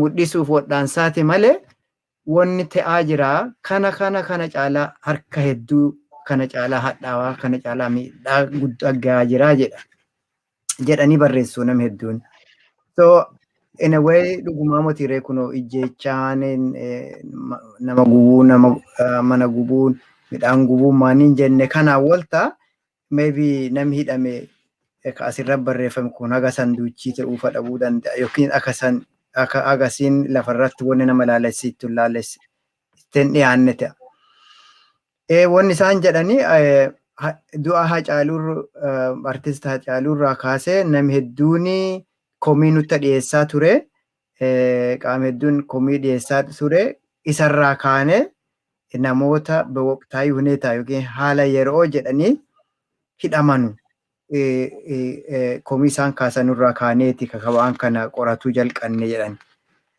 mudhisuuf wadhaansaati malee wanni ta'aa jira kana caalaa harka hedduu kana caalaa hadhaawaa kana caalaa miidhaa guddaa jira jedhanii barreessu nama hedduun. So in a way dhugumaa motiree kunoo ijjechaan nama gubuu mana gubuun midhaan gubuun maaniin jenne kanaan walta maybe namni hidhame asirra barreeffame kun haga sanduuchii ta'uu fadhabuu danda'a yookiin akka agasiin lafarratti wanni nama laalessiitu laalessiten dhiyaanne ta'a. Wanni isaan jedhanii du'a artist Hacaaluurraa kaasee namni hedduun komii nutti dhiyeessaa ture. Qaama hedduun komii dhiyeessaa ture. Isarraa kaanee namoota bawwaqtaayii huneetaa yookiin haala yeroo jedhanii hidhamanu. Komii isaan kaasanurraa kaaneeti kakabaan kana qoratuu jalqanne jedhan.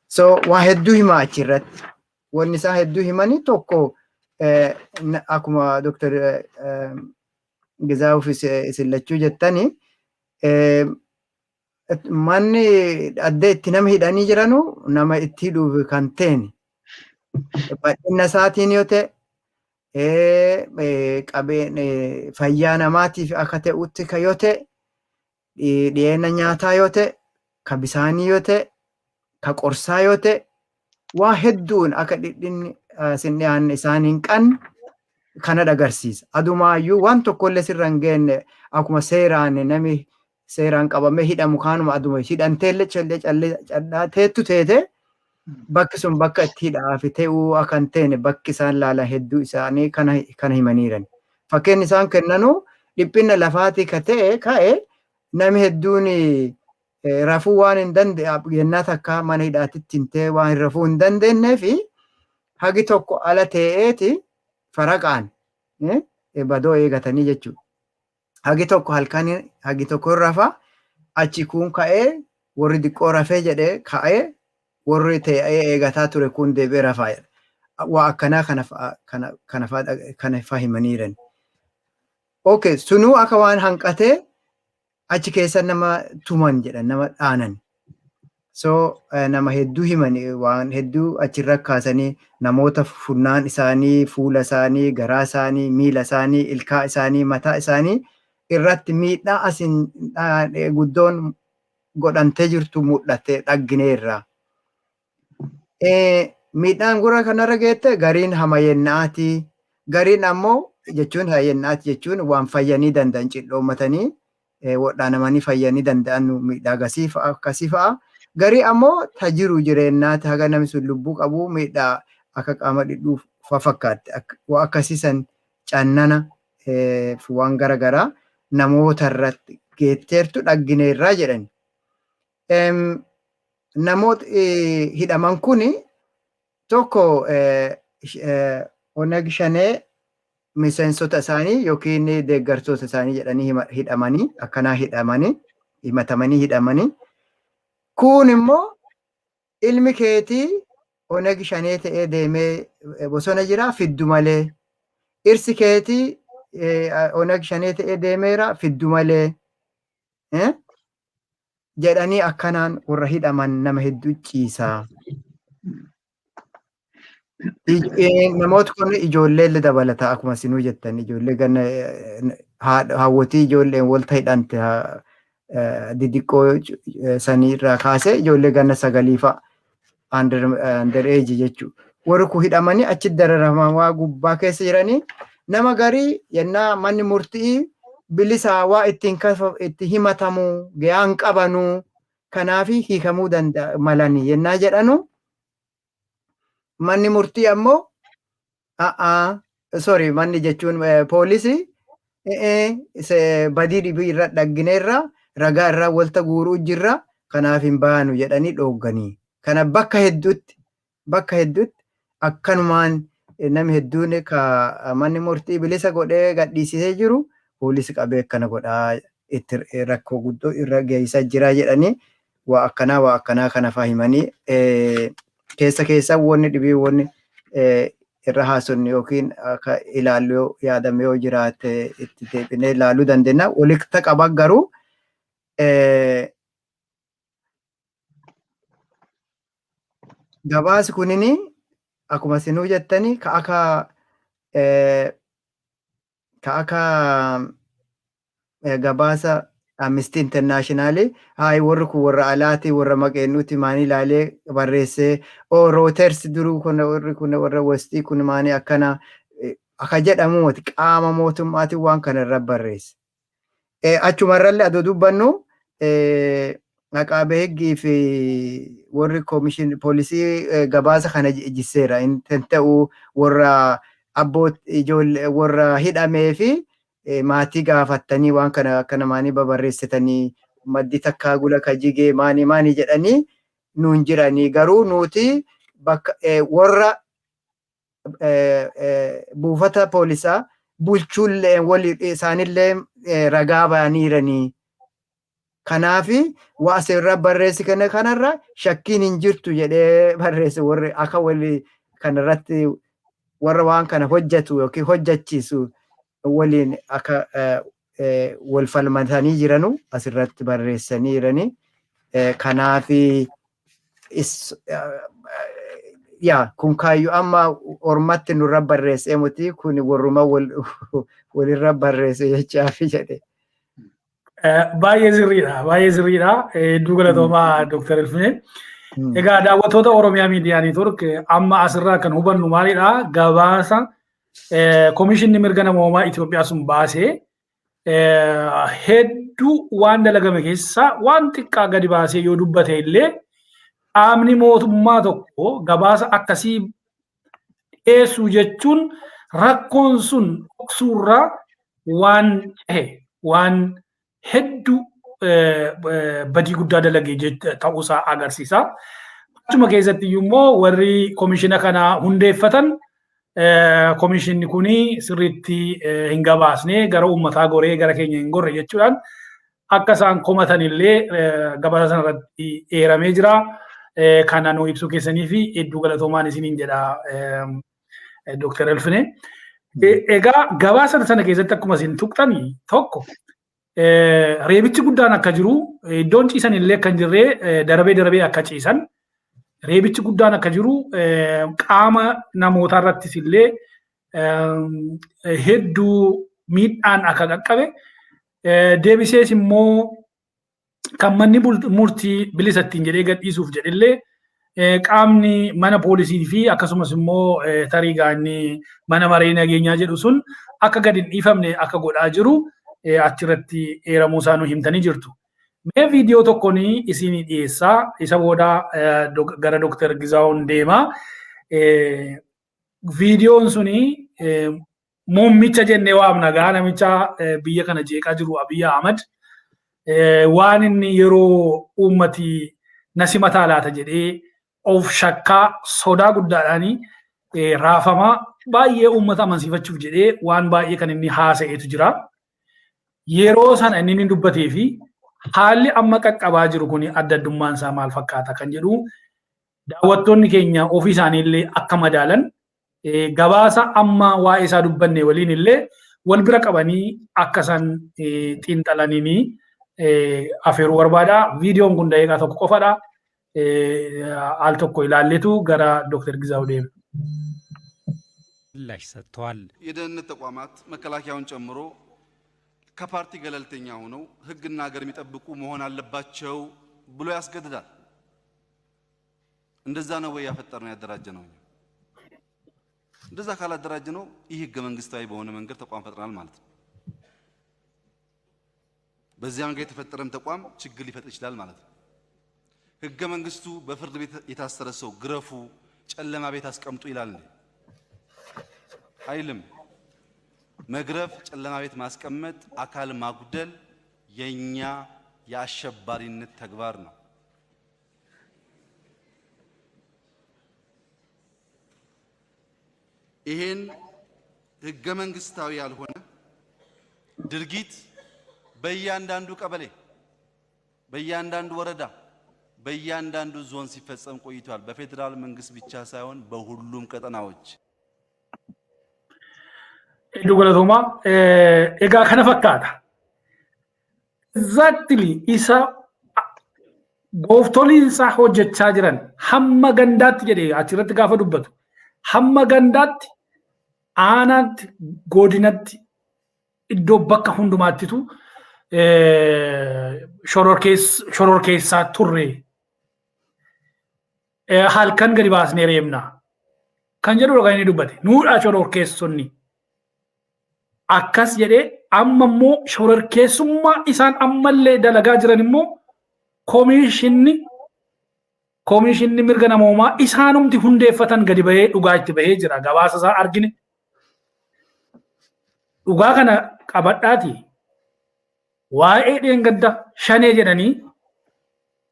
So waa hedduu himaa achirratti. Wanni isaan hedduu himanii tokko akkuma Dr. Gizaa'uuf isin lachuu jettanii manni adda itti nama hidhanii jiranu nama itti hidhuuf kan ta'e bal'ina isaatiin yoo ta'e fayyaa namaatiif akka ta'utti ka yoo ta'e dhiyeenya nyaataa yoo ta'e ka bisaanii yoo ta'e ka qorsaa yoo ta'e waa hedduun akka dhidhinni sin dhiyaanne isaaniin qanne kana agarsiisa. Adumaayyuu waan tokkollee sirra hin geenne akkuma seeraan nami seeraan qabamee hidhamu kaanuma aduma hidhanteellee callaa teettu teete bakki sun bakka itti hidhaa fi ta'uu akka hin teene bakki isaan laalan hedduu isaanii kana himaniiran. Fakkeen isaan kennanu dhiphina lafaatii ka ta'e ka'e nami hedduun rafuu waan hin danda'e yennaa takka mana hidhaatitti hin ta'e waan rafuu hin dandeenyee fi hagi tokko ala ta'eeti faraqaan badoo eegatanii jechuudha. Hagi tokko halkan hagi tokko rafa achi kun ka'ee warri diqqoo rafee jedhee ka'ee warri ta'ee eegataa ture kun deebi'ee rafaa jedha. Waa akkanaa kana fahimaniiran. Okay, sunuu akka waan hanqatee achi keessa nama tuman jedhan nama dhaanan. So nama hedduu himani waan hedduu achirra kaasanii namoota funnaan isaanii, fuula isaanii, garaa isaanii, miila isaanii, ilkaa isaanii, mataa isaanii irratti miidhaa asin guddoon godhantee jirtu mul'ate dhaggineerra. Miidhaan gurra kanarra geette gariin hamayennaati. Gariin ammoo jechuun hayennaati jechuun waan fayyanii danda'an cildhoommatanii wadhaanamanii fayyanii danda'an miidhaa akkasii fa'a. Garii ammoo tajiru jireenyaati haga namni sun lubbuu qabu miidhaa akka qaama dhidhuuf fakkaatti. Waa akkasiisan cannana waan garaagaraa namoota irratti geetteertu dhaggineerraa jedhani. Namoota hidhaman kuni tokko Oneg Shanee miseensota isaanii yookiin deeggartoota isaanii jedhanii hidhamanii akkanaa himatamanii hidhamanii. Kun immoo ilmi keetii Oneg Shanee ta'ee deemee bosona jira fiddu malee. Dhirsi keetii Oneg Shanee ta'ee deemeera fiddu malee. Jedhanii akkanaan warra hidhaman nama hedduu ciisaa. Namoota kun ijoollee dabalataa akkuma isinuu jettan ijoollee ganna hawwatii ijoolleen walta hidhante didiqqoo sanii irraa kaasee ijoollee ganna 9 fa'a under age jechuudha. Warri kun hidhamanii achi dararamaa waa gubbaa keessa jiranii nama garii yennaa manni murtii bilisaa waa itti himatamu ga'aan qabanu kanaafi hiikamuu danda'a malanii yennaa jedhanu manni murtii ammoo sorry manni jechuun poolisii badii dhibii irra dhaggineerra ragaa irraa walta guuruu jirra kanaaf hin baanu jedhanii dhoogganii. Kana bakka hedduutti akkanumaan namni hedduun ka manni murtii bilisa godhee gadhiisisee jiru poolisii qabee akkana godhaa itti rakkoo guddoo irra geessisaa jira jedhanii waa akkanaa kana fahimanii keessa wanni dhibii wanni irra haasofnu yookiin akka ilaaluu yaadame yoo jiraate itti deebinee ilaaluu dandeenya. Walitti qaba garuu gabaasi kunini akkuma isinuu jettanii ka akka gabaasa Amnesty International warri kun warra alaati warra maqeennuuti maanii ilaalee barreessee Reuters duruu kun warri kun warra Westii kun maanii akkana akka jedhamu qaama mootummaatiin waan kana irra barreesse. Achumarrallee adoo dubbannu Aqaabee Higgii fi warri poolisii gabaasa kana jisseera. Inni ta'uu warra ijoollee warra hidhamee fi maatii gaafattanii waan kana akka namaanii babarreessitanii maddi takkaa gula ka jigee maanii jedhanii nuun jiranii garuu nuti bakka warra buufata poolisaa bulchuullee isaanillee ragaa bayaniiranii. Kanaafi waa asirra barreessi kanarra shakkiin hin jirtu jedhee barreesse warri akka walii kanarratti warra waan kana hojjetu yookiin hojjechiisu waliin akka wal falmatanii jiranu asirratti barreessanii jiranii. Kanaafi kun kaayyoo amma ormatti nurra barreessee muti kun warruma walirra barreesse jechaafi jedhe. Baay'ee sirriidha. Hedduu galatoomaa Dr. Ilfine. Egaa daawwattoota Oromiyaa Miidiyaa Neetwoork amma asirraa kan hubannu maalidha? Gabaasa Komishinni Mirga Namoomaa Itoophiyaa sun baasee hedduu waan dalagame keessa waan xiqqaa gadi baasee yoo dubbate illee qaamni mootummaa tokko gabaasa akkasii dhiyeessuu jechuun rakkoon sun dhoksuurraa waan waan hedduu badii guddaa dalagee ta'uusaa agarsiisa. Achuma keessatti immoo warri komishina kana hundeeffatan komishinni kuni sirriitti hin gabaasne gara uummataa goree gara keenya hin gorre jechuudhaan akka isaan komatan illee gabaasa sanarratti eeramee jira. Kana nu ibsuu keessanii fi hedduu galatoomaan isiniin jedha Dr. Ilfine. Egaa gabaasa sana keessatti akkuma isin tuqxan tokko reebichi guddaan akka jiru iddoon ciisan illee akka hin jirre darbee akka ciisan reebichi guddaan akka jiru qaama namootaa irrattis illee hedduu miidhaan akka qaqqabe deebisees immoo kan manni murtii bilisa ittiin jedhee gadhiisuuf jedhillee qaamni mana poolisii fi akkasumas immoo tarii gaanni mana maree nageenyaa jedhu sun akka gadi hin dhiifamne akka godhaa jiru achirratti eeramuu isaa nu himtanii jirtu. Mee viidiyoo tokkoon isinii dhiyeessaa isa booda gara Dr. Gizaawon deema. Viidiyoon suni muummicha jennee waamna gaa namicha biyya kana jeeqaa jiru Abiy Ahmad waan inni yeroo uummati nasi mataa laata jedhee of shakkaa sodaa guddaadhaan raafamaa baay'ee uummata amansiifachuuf jedhee waan baay'ee kan inni haasa'eetu jira. Yeroo sana inni dubbatee fi haalli amma qaqqabaa jiru kun adda addummaan isaa maal fakkaata kan jedhu daawwattoonni keenya ofii isaanii illee akka madaalan gabaasa amma waa'ee isaa dubbanne waliin illee wal bira qabanii akka isaan xiinxalanii afeeruu barbaada. Viidiyoon kun daqiiqaa tokko qofadha. Al tokko ilaalletu gara Dr. Gizaው deema. ምላሽ ሰጥተዋል። የደህንነት ተቋማት መከላከያውን ጨምሮ ከፓርቲ ገለልተኛ ሆነው ህግና ሀገር የሚጠብቁ መሆን አለባቸው ብሎ ያስገድዳል። እንደዛ ነው ወይ ያፈጠርነው ያደራጀነው? እንደዛ ካላደራጀነው ይህ ህገ መንግስታዊ በሆነ መንገድ ተቋም ፈጥረናል ማለት ነው። በዚያ መንገድ የተፈጠረም ተቋም ችግር ሊፈጥር ይችላል ማለት ነው። ህገ መንግስቱ በፍርድ ቤት የታሰረ ሰው ግረፉ፣ ጨለማ ቤት አስቀምጡ ይላል እንዴ? አይልም። መግረፍ፣ ጨለማ ቤት ማስቀመጥ፣ አካል ማጉደል የኛ የአሸባሪነት ተግባር ነው። ይሄን ህገ መንግስታዊ ያልሆነ ድርጊት በእያንዳንዱ ቀበሌ፣ በእያንዳንዱ ወረዳ፣ በእያንዳንዱ ዞን ሲፈጸም ቆይቷል። በፌደራል መንግስት ብቻ ሳይሆን በሁሉም ቀጠናዎች። ዱገለቶማ ኤጋ ከነ ፈካታ exactly isa gooftoliinsa hojjechaa jiran hamma gandaatti jedhee achirratti gaafa dubbatu hamma gandaatti aanaatti godinatti iddoo bakka hundumaattitu shororkeessaa turre halkan gadi baasnee reebna kan jedhu kan inni dubbate nuudha shororkeessonni akkas jedhee amma immoo shororkeessummaa isaan ammallee dalagaa jiran immoo koomishinni mirga namoomaa isaanumti hundeeffatan gadi bahee dhugaa itti bahee jira. Gabaasa isaa argine dhugaa kana qabadhaati waa'ee dheengadda shanee jedhanii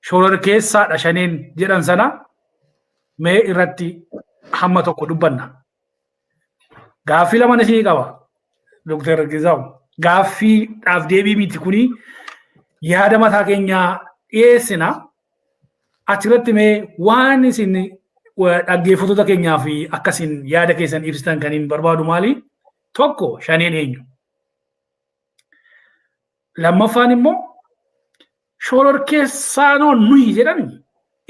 shororkeessaadha shaneen jedhan sana mee irratti hamma tokko dubbanna. Gaaffii lama isinii qaba Dr. Gizaw. Gaaffiidhaaf deebii miti kuni yaada mataa keenyaa dhiyeessina. Achirratti mee waan isin dhaggeeffattoota keenyaa fi akkasiin yaada keessan ibsitan kan hin barbaadu maali? Tokko shaneen eenyu? Lammaffaan immoo shororkeessaanoon nuyi jedhan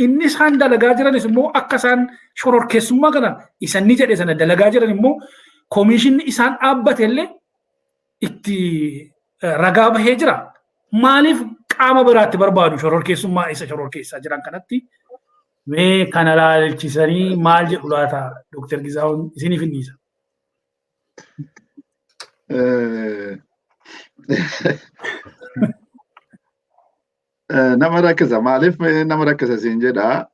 inni isaan dalagaa jiranis immoo akka isaan shororkeessummaa kana isanni jedhe sana dalagaa jiran immoo koomishinni isaan dhaabbate illee itti ragaa bahee jira. Maaliif qaama biraatti barbaadu shororkeessummaa isa shororkeessaa jiran kanatti mee kana laalchisanii maal jedhu laata Dr. Gizaawun isiniif hinniisa. Nama rakkisa maaliif nama rakkisa siin jedha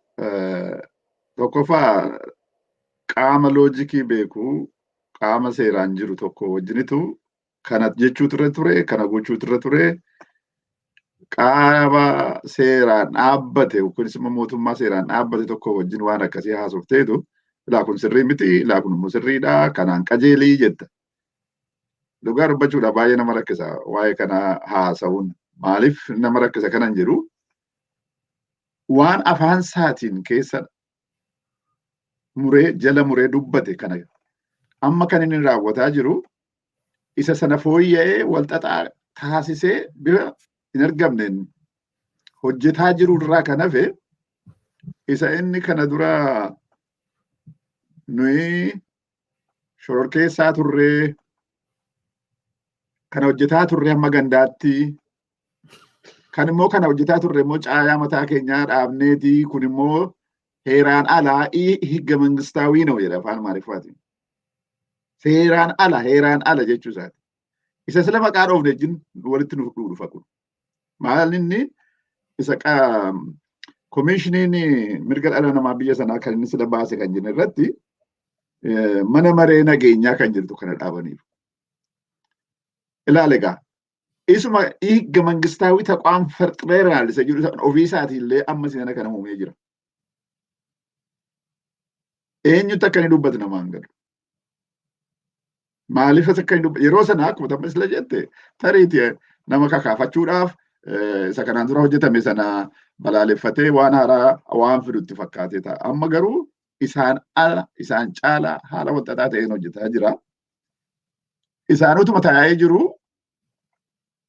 tokkoffaa qaama loojikii beeku qaama seeraan jiru tokko wajjinitu kana jechuu ture kana gochuu ture qaama seeraan dhaabbate yookiin immoo mootummaa seeraan dhaabbate tokko wajjin waan akkasii haasofteetu ilaa kun sirrii miti ilaa kun immoo sirriidha kanaan qajeelii jetta. Dhugaa dubbachuudha baay'ee nama rakkisa waa'ee kana haasa'uun. Maaliif nama rakkisa kanan jedhu waan afaan isaatiin keessa muree jala muree dubbate kana amma kan inni raawwataa jiru isa sana fooyya'ee walxaxaa taasisee bira hin argamneen hojjetaa jiru irraa kan hafe isa inni kana dura nuyi shororkeessaa turree kana hojjetaa turre hamma gandaatti kan immoo kana hojjetaa turre immoo caayaa mataa keenyaa dhaabneeti kun immoo heeraan alaa higga mangistaawii ነው jedha afaan Amaariffaatiin. Heeraan ala jechuu isaati. Isa sila maqaa dhoofne wajjin walitti nu dhufa kun. Maal inni isa koomishiniin mirga dhala namaa biyya sanaa kan inni sila baase kan jenna irratti mana maree nageenyaa kan jirtu kana dhaabaniif. Ilaale egaa isuma higga mangistaawii taqwaan farqeeraal isa jiru ofii isaatiillee amma sana kana uumee jira. Eenyutu akka inni dubbatu namaan galu. Maaliif akka inni dubbatu yeroo sana akkuma tamma isla jette tariiti nama kakaafachuudhaaf isa kanaan dura hojjetame sana balaaleffatee waan haaraa waan fidutti fakkaatee ta'a. Amma garuu isaan ala isaan caalaa haala walxaxaa ta'een hojjetaa jira. Isaan utuma taa'ee jiru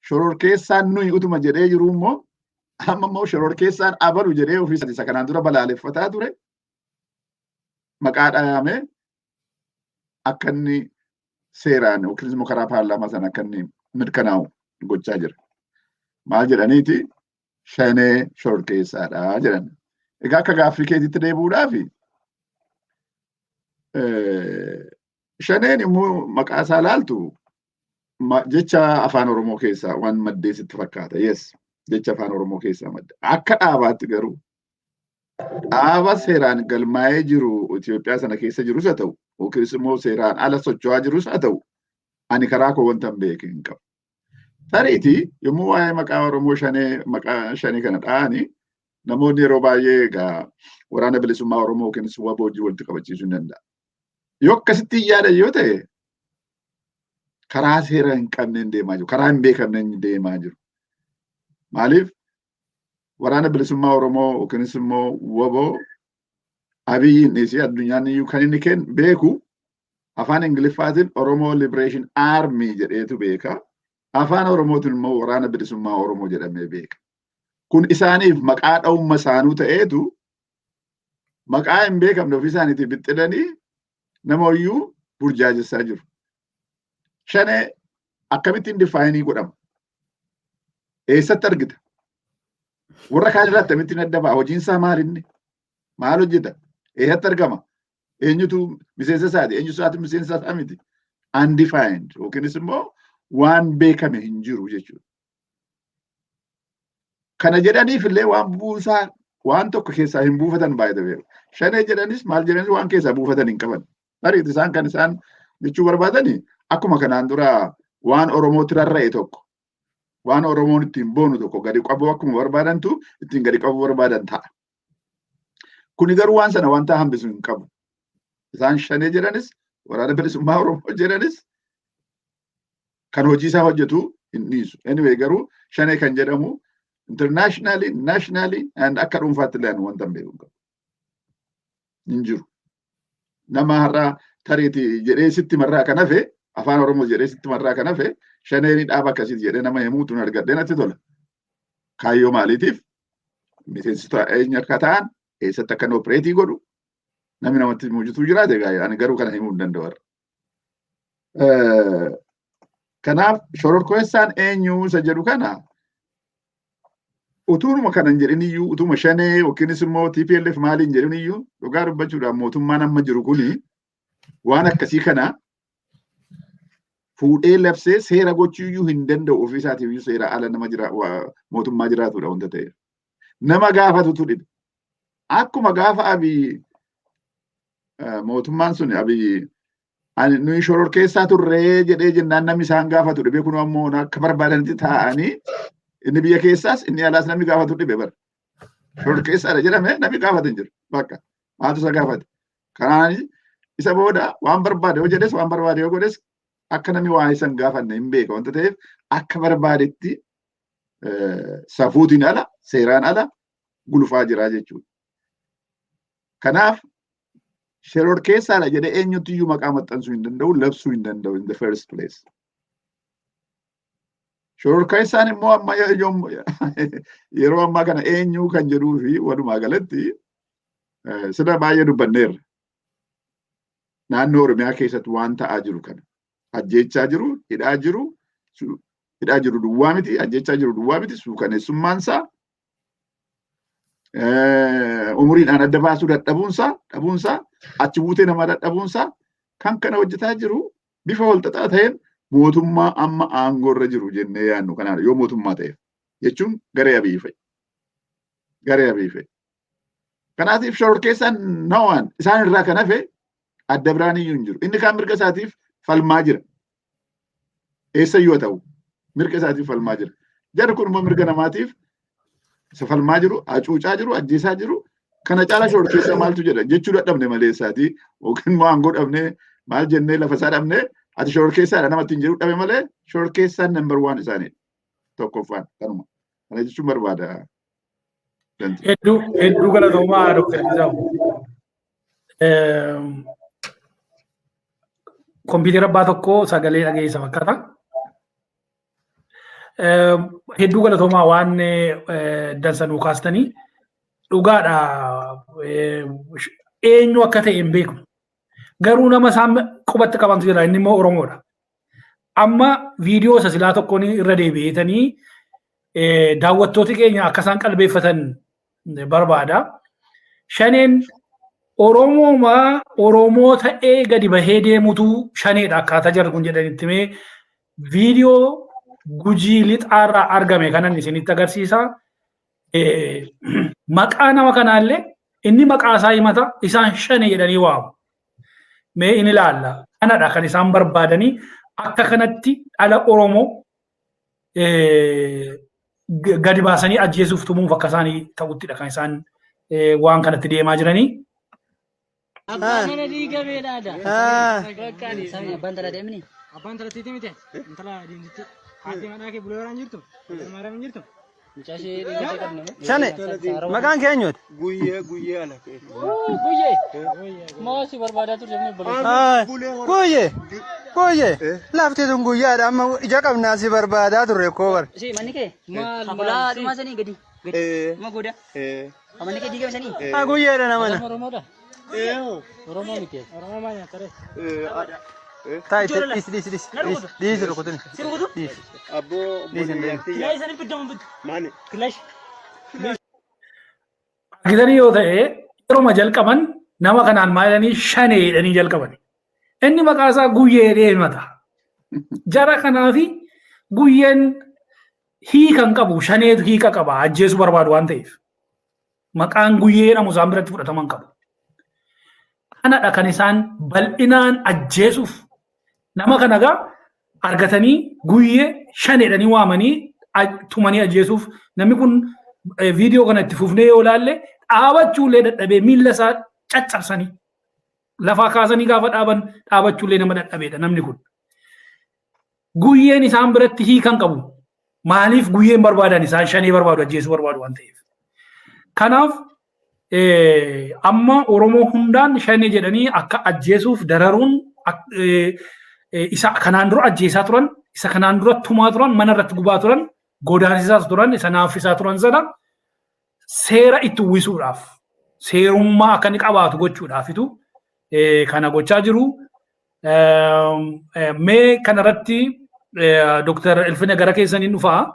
shororkeessaan nuyi utuma jedhee jiru immoo amma immoo shororkeessaan abalu jedhee ofii isa kanaan dura balaaleffataa ture maqaa dhahamee akka inni seeraan yookiin immoo karaa paarlaamaa sana akka inni mirkanaa'u gochaa jira. Maal jedhaniiti shanee shororkeessaadha jedhan. Egaa akka gaaffii keetitti deebi'uudhaaf shaneen immoo maqaa isaa laaltu jecha afaan Oromoo keessaa waan maddee sitti fakkaata. Yes, jecha afaan Oromoo keessaa madda. Akka dhaabaatti garuu dhaaba seeraan galmaa'ee jiru Itoophiyaa sana keessa jirus haa ta'u yookiin immoo seeraan ala socho'aa jirus haa ta'u ani karaa koo wanta hin beeku hin qabu. Tariitii yommuu waa'ee maqaa Oromoo maqaa shanee kana dha'ani namoonni yeroo baay'ee egaa waraana bilisummaa Oromoo yookiin WBO wajjin walitti qabachiisuu hin danda'a. Yoo akkasitti yaadan yoo ta'e karaa seera hin qabneen deemaa jiru. Karaa hin beekamneen deemaa jiru. Maaliif waraana bilisummaa Oromoo yookiinis immoo WBO Abiyyiin dhiisii addunyaan iyyuu kan inni kennu beeku afaan Ingiliffaatiin Oromoo Liberation Army jedheetu beeka. Afaan Oromootiin immoo waraana bilisummaa Oromoo jedhamee beeka. Kun isaaniif maqaa dha'umma isaanuu ta'eetu maqaa hin beekamne ofii isaaniitii bixxilanii namooyyuu burjaajessaa jiru. Shanee akkamittiin difaayinii godhama? Eessatti argita? Warra kaan irraa akkamittiin adda ba'a? Hojiin isaa maalinni? Maal hojjeta? Eessatti argama? Eenyutu miseensa isaati? Eenyu isaati miseensa isaa miti? Undefined yookiinis immoo waan beekame hin jiru jechuudha. Kana jedhaniif illee waan tokko keessaa hin buufatan baay'ee beeku. Shanee jedhanis maal jedhanis waan keessaa buufatan hin qaban. Ariiti isaan kan isaan jechuu barbaadanii akkuma kanaan dura waan Oromooti rarra'e tokko waan Oromoon ittiin boonu tokko gadi qabuu akkuma barbaadantu ittiin gadi qabuu barbaadan ta'a. Kuni garuu waan sana wanta hambisu hin qabu. Isaan shanee jedhanis waraana bilisummaa Oromoo jedhanis kan hojii isaa hojjetu hin dhiisu. Anyway garuu shanee kan jedhamu internationally, nationally and akka dhuunfaatti illee wanta hin beeku qabu. Hin jiru. Nama har'aa tareeti jedhee sitti marraa kan hafe afaan Oromoo jedhee sitti marraa kan hafe shaneeni dhaaba akkasiiti jedhee nama himuutu argadhee natti tola. Kaayyoo maaliitiif miseensota eenyu akka ta'an eessatti akka opereetii godhu namni namatti muujituu jiraate ani garuu kana himuu hin danda'u. Kanaaf shororkeessaan eenyu isa jedhu kana utuuma kanan jedhin iyyuu utuma shanee yookiinis immoo TPLF maaliin jedhin iyyuu dhugaa dubbachuudhaan mootummaan amma jiru kuni waan akkasii kana fuudhee labsee seera gochuu iyyuu hin danda'u ofii isaatiif iyyuu seera ala nama mootummaa jiraatudha wanta ta'eef. Nama gaafatutu dhibe. Akkuma gaafa Abiy mootummaan sun Abiy nuyi shororkeessaa turree jedhee jennaan namni isaan gaafatu dhibe kun ammoo akka barbaadanitti taa'anii inni biyya keessaas inni alaas namni gaafatu dhibe bara. Shororkeessaadha jedhame namni gaafatu hin jiru. Bakka maatu isa gaafate. Kanaan isa booda waan barbaade yoo jedhes waan barbaade yoo godhes akka namni waa isan gaafanne hin beeka wanta ta'eef akka barbaadetti safuutiin ala seeraan ala gulufaa jira jechuudha. Kanaaf shororkeessaadha jedhee eenyutti iyyuu maqaa maxxansuu hin danda'u labsuu hin danda'u in the first place. Shororkeessaan immoo amma yeroo ammaa kana eenyu kan jedhuu fi walumaa galatti sida baay'ee dubbanneerra. Naannoo Oromiyaa keessatti waan ta'aa jiru kana ajjeechaa jiru, hidhaa jiru duwwaa miti, ajjeechaa jiru duwwaa miti, suukaneessummaansaa umuriidhaan adda baasuu dhabuunsaa achi buutee namaa dadhabuunsaa kan kana hojjetaa jiru bifa walxaxaa ta'een mootummaa amma aangoorra jiru jennee yaannu kanaan yoo mootummaa ta'eef jechuun garee Abiy fa'i. Garee Abiy fa'i. Kanaatiif shororkeessaan nawaan isaan irraa kan hafe adda biraan iyyuu hin jiru. Inni kaan mirga isaatiif falmaa jira. Eessayyuu ta'u mirga isaatiif falmaa jira. Jarri kun immoo mirga namaatiif isa falmaa jiru, hacuucaa jiru, ajjeesaa jiru. Kana caala shororkeessaa maaltu jedha jechuu dadhabne malee isaatii yookiin immoo aangoo dhabnee maal jennee lafa isaa dhabnee ati shororkeessaadha namatti hin jedhu dhabe malee shororkeessaan number 1 isaaniidha. Tokkoffaan kanuma. Kana jechuun barbaada. Hedduu galatoomaa Dr. Gizaa'u. Kompiitara abbaa tokkoo sagalee dhageessa fakkaata. Hedduu galatoomaa waan dansanuu kaastanii dhugaadha eenyu akka ta'e hin beeknu. Garuu nama isaan qubatti qabantu jira inni immoo Oromoodha. Amma viidiyoo isa silaa tokkoon irra deebi'etanii daawwattooti keenya akka isaan qalbeeffatan barbaada. Shaneen Oromoo ta'ee gadi bahee deemutu shaneedha akkaataa jarri kun jedhanitti mee viidiyoo Gujii lixaarraa argame kanan isinitti agarsiisa. Maqaa nama kanaallee inni maqaa isaa himata isaan shanee jedhanii waamu. Mee inni ilaalla. Kanadha kan isaan barbaadanii akka kanatti dhala Oromoo gadi baasanii ajjeesuuf tumuuf akka isaanii ta'uttidha kan isaan waan kanatti deemaa jiranii. Abbaan mana diiga beelaadha. Bakkaani sabni abbaan tala deemni. Abbaan talatti miti intala diimtitti haati manaa kee buleeraan jirtu maaraam hin jirtu. Mucaashee dhiigatee qabna. Shane maqaan kee eenyuuti? Guyyee ala kee. Guyyee. Moosi barbaadaa turre ni bulee. Guyyee lafti tun guyyaadha amma ija qabnaa si barbaadaa turre koo bar. Si manni kee maal dhumaa sanii gadi. Ma gooda. Manni kee diigame sanii. Guyyeedha namana. Oromoodha. Oromoo miti. Oromoo maa nyaatare? Taayite dhiisi rukutuni. Si rukutu? Dhiisi. Abboo Kilaashi sanii fiddamu biddu. maani? Kilaashi. Argitanii yoo ta'e yeroo jalqaban nama kanaan maalanii shaneedhanii jalqaban. Inni maqaa isaa guyyee deemata. Jara kanaafi guyyeen hiikan qabu shaneetu hiika qaba ajjeesu barbaadu waan ta'eef. Maqaan guyyee namu isaan biratti fudhataman qabu. Kanadha kan isaan bal'inaan ajjeesuuf nama kanagaa argatanii guyyee shaneedhanii waamanii tumanii ajjeesuuf namni kun viidiyoo kana itti fufnee yoo ilaalle dhaabachuullee dadhabee miilla isaa caccabsanii lafaa kaasanii gaafa dhaabachuullee nama dadhabeedha namni kun. Guyyeen isaan biratti hiikan qabu. Maaliif guyyeen barbaadan isaan shanee barbaadu ajjeesuu barbaadu waan ta'eef. Kanaaf amma Oromoo hundaan shanee jedhanii akka ajjeesuuf dararuun isa kanaan dura ajjeesaa turan, isa kanaan dura tumaa turan, mana irratti gubaa turan, godaansisaas turan, isa naaffisaa turan sana seera itti uwwisuudhaaf, seerummaa akka inni qabaatu gochuudhaafitu kana gochaa jiru. Mee kanarratti Dr. Ilfina gara keessaniin dhufaa.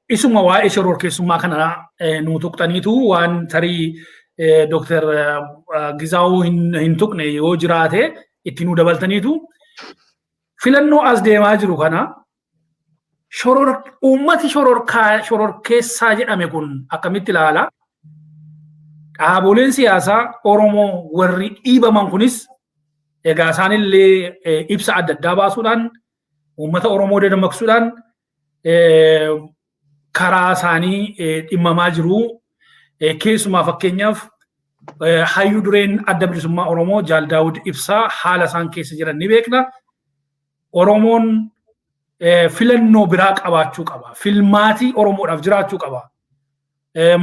Isuma waa'ee shororkeessummaa kana nu tuqxaniitu waan tarii Dr. Gizaawuu hin tuqne yoo jiraate itti nu dabaltaniitu filannoo as deemaa jiru kana uummati shororkeessaa jedhame kun akkamitti ilaala? Dhaaboleen siyaasaa Oromoo warri dhiibaman kunis egaa isaanillee ibsa adda addaa baasuudhaan uummata Oromoo dammaqsuudhaan karaa isaanii dhimmamaa jiru. Keessumaa fakkeenyaaf hayyuu dureen adda bilisummaa Oromoo Jaal Daawud Ibsaa haala isaan keessa jiran ni beekna. Oromoon filannoo biraa qabaachuu qaba. Filmaatii Oromoodhaaf jiraachuu qaba.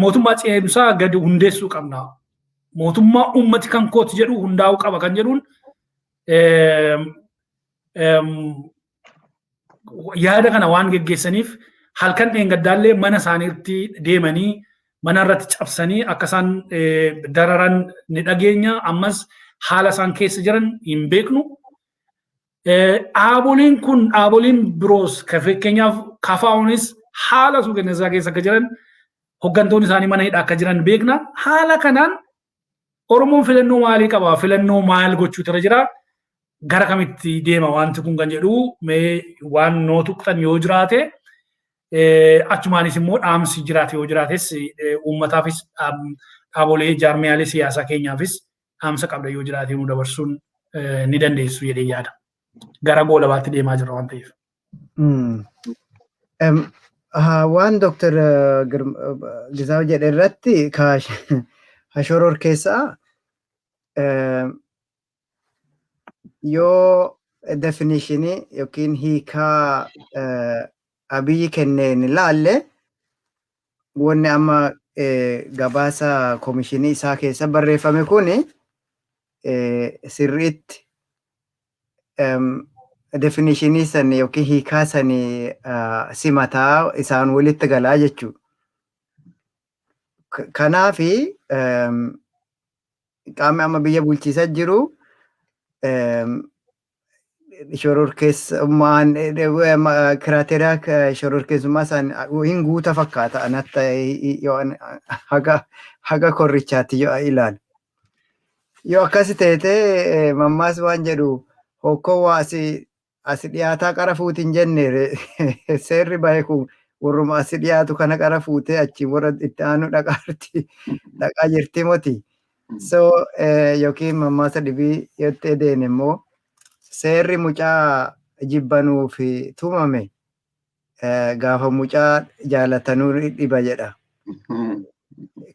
Mootummaa ceemsaa gadi hundeessuu qabna. Mootummaa uummati kan kooti jedhu hundaa'uu qaba kan jedhuun yaada kana waan geggeessaniif halkan dheengaddaallee mana isaaniitti deemanii mana irratti cabsanii akka isaan dararan ni dhageenya. Ammas haala isaan keessa jiran hin beeknu. Dhaaboliin kun dhaaboliin biroos fakkeenyaaf KFO'nis haala suukanneessaa keessa akka jiran hoggantoonni isaanii mana hidhaa akka jiran beekna. Haala kanaan Oromoon filannoo maalii qaba? Filannoo maal gochuutu irra jira? Gara kamitti deema wanti kun kan jedhu mee waan nuu tuqxan yoo jiraate achumaanis immoo dhaamsi jiraate yoo jiraates uummataafis dhaabolee jaarmiyaalee siyaasaa keenyaafis dhaamsa qabda yoo jiraate nu dabarsuun ni dandeessu jedhee yaada. Gara goolabaatti deemaa jirra waan ta'eef. Waan Dr. Gizaa'u jedhe irratti shororkeessaa yoo definishinii yookiin hiikaa Abiyyi kenneen ilaalle wanni amma gabaasa koomishinii isaa keessa barreeffame kun sirriitti definishinii san yookiin hiikaa san simataa isaan walitti galaa jechuudha. Kanaafi qaamni amma biyya bulchiisaa jiru shororkeessummaan kiraateeriyaa shororkeessummaa isaan hin guuta fakkaata anatti haga korrichaatti yoo ilaalu. Yoo akkas ta'e mammaas waan jedhu hokkoo waa as dhiyaataa qara fuutiin jenne seerri bahe kun warruma as dhiyaatu kana qara fuutee achiin warra itti aanu dhaqaa jirti moti. So yookiin mammaasa dhibii yoo ta'e deene immoo seerri mucaa jibbanuu fi tumame gaafa mucaa jaalatanuu dhiba jedha.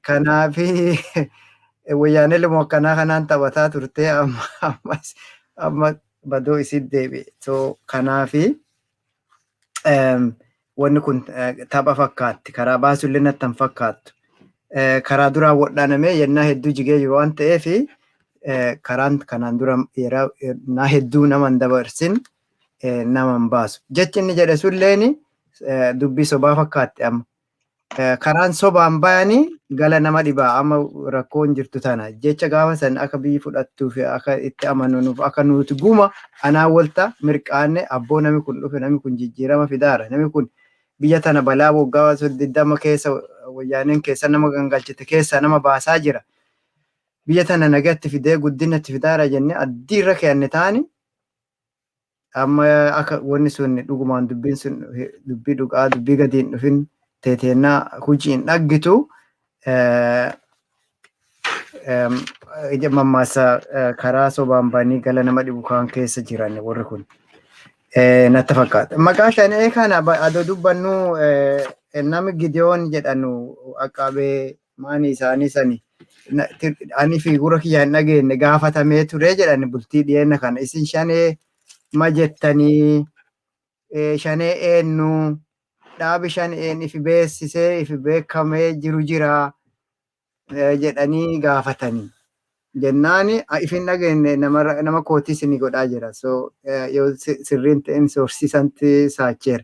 Kanaafi wayyaanee lama akkanaa kanaan taphataa turtee amma badoo isin deebi'e. So kanaafi wanni kun tapha fakkaatti. Karaa baasullee natti hin fakkaattu. Karaa duraan wodhaanamee yennaa hedduu jigee jiru waan ta'eef karaan kanaan dura yeroo hedduu nama hin dabarsin nama hin baasu. Jechi inni jedhe sulleen dubbii sobaa fakkaatti amma. Karaan sobaan bayanii gala nama dhibaa amma rakkoon jirtu tana. Jecha gaafa san akka biyyi fudhattuuf akka itti amanuuf akka nuti guma anaa walta mirqaanne abboo nami kun dhufe nami kun jijjiirama fidaara. Nami kun biyya tana balaa waggaa 20 keessa wayyaaneen keessa nama gangalchite keessa nama baasaa jira. Biyya tana nagatti fidee guddinatti fidaara jennee addiirra keenne taani amma akka wanni sun dhugumaan dubbiin sun dubbii dhugaa dubbii gadi hin dhufin teeteenaa hujiin dhaggitu mammaasa karaa sobaan banii gala nama dhibu kaan keessa jiran warri kun natti fakkaata. Maqaa shanee kana adoo dubbannu nami Gideon jedhanu aqabee maani isaanii sani ani figura kiyya hin dhageenye gaafatamee ture jedhani bultii dhiyeenya kana isin shanee ma jettanii shanee eenyu dhaabi shaneen ifi beessisee ifi beekamee jiru jira jedhanii gaafatanii jennaani ifin dhageenye nama kootii isinii godhaa jira. So yoo sirriin ta'in sorsiisanti saacheera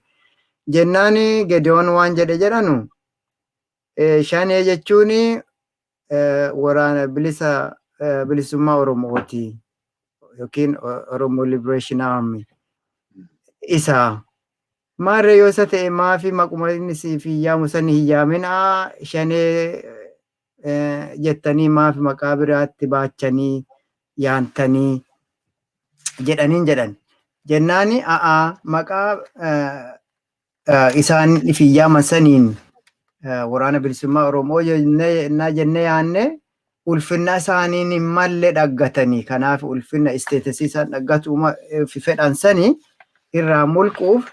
jennaani Gideon waan jedhe jedhanu shanee jechuuni waraana bilisummaa Oromooti yookiin Oromo Liberation Army isa maarree yoo isa ta'e maafi maquma inni siif hiyyaamu sani hiyyaaminaa shanee jettanii maafi maqaa biraatti baachanii yaantanii jedhan jennaani maqaa isaan hiyyaaman saniin waraana bilisummaa Oromoo jennee yaanne ulfinna isaaniin hin malle dhaggatanii kanaaf ulfinna isteetasii isaan dhaggatu fedhan sanii irraa mulquuf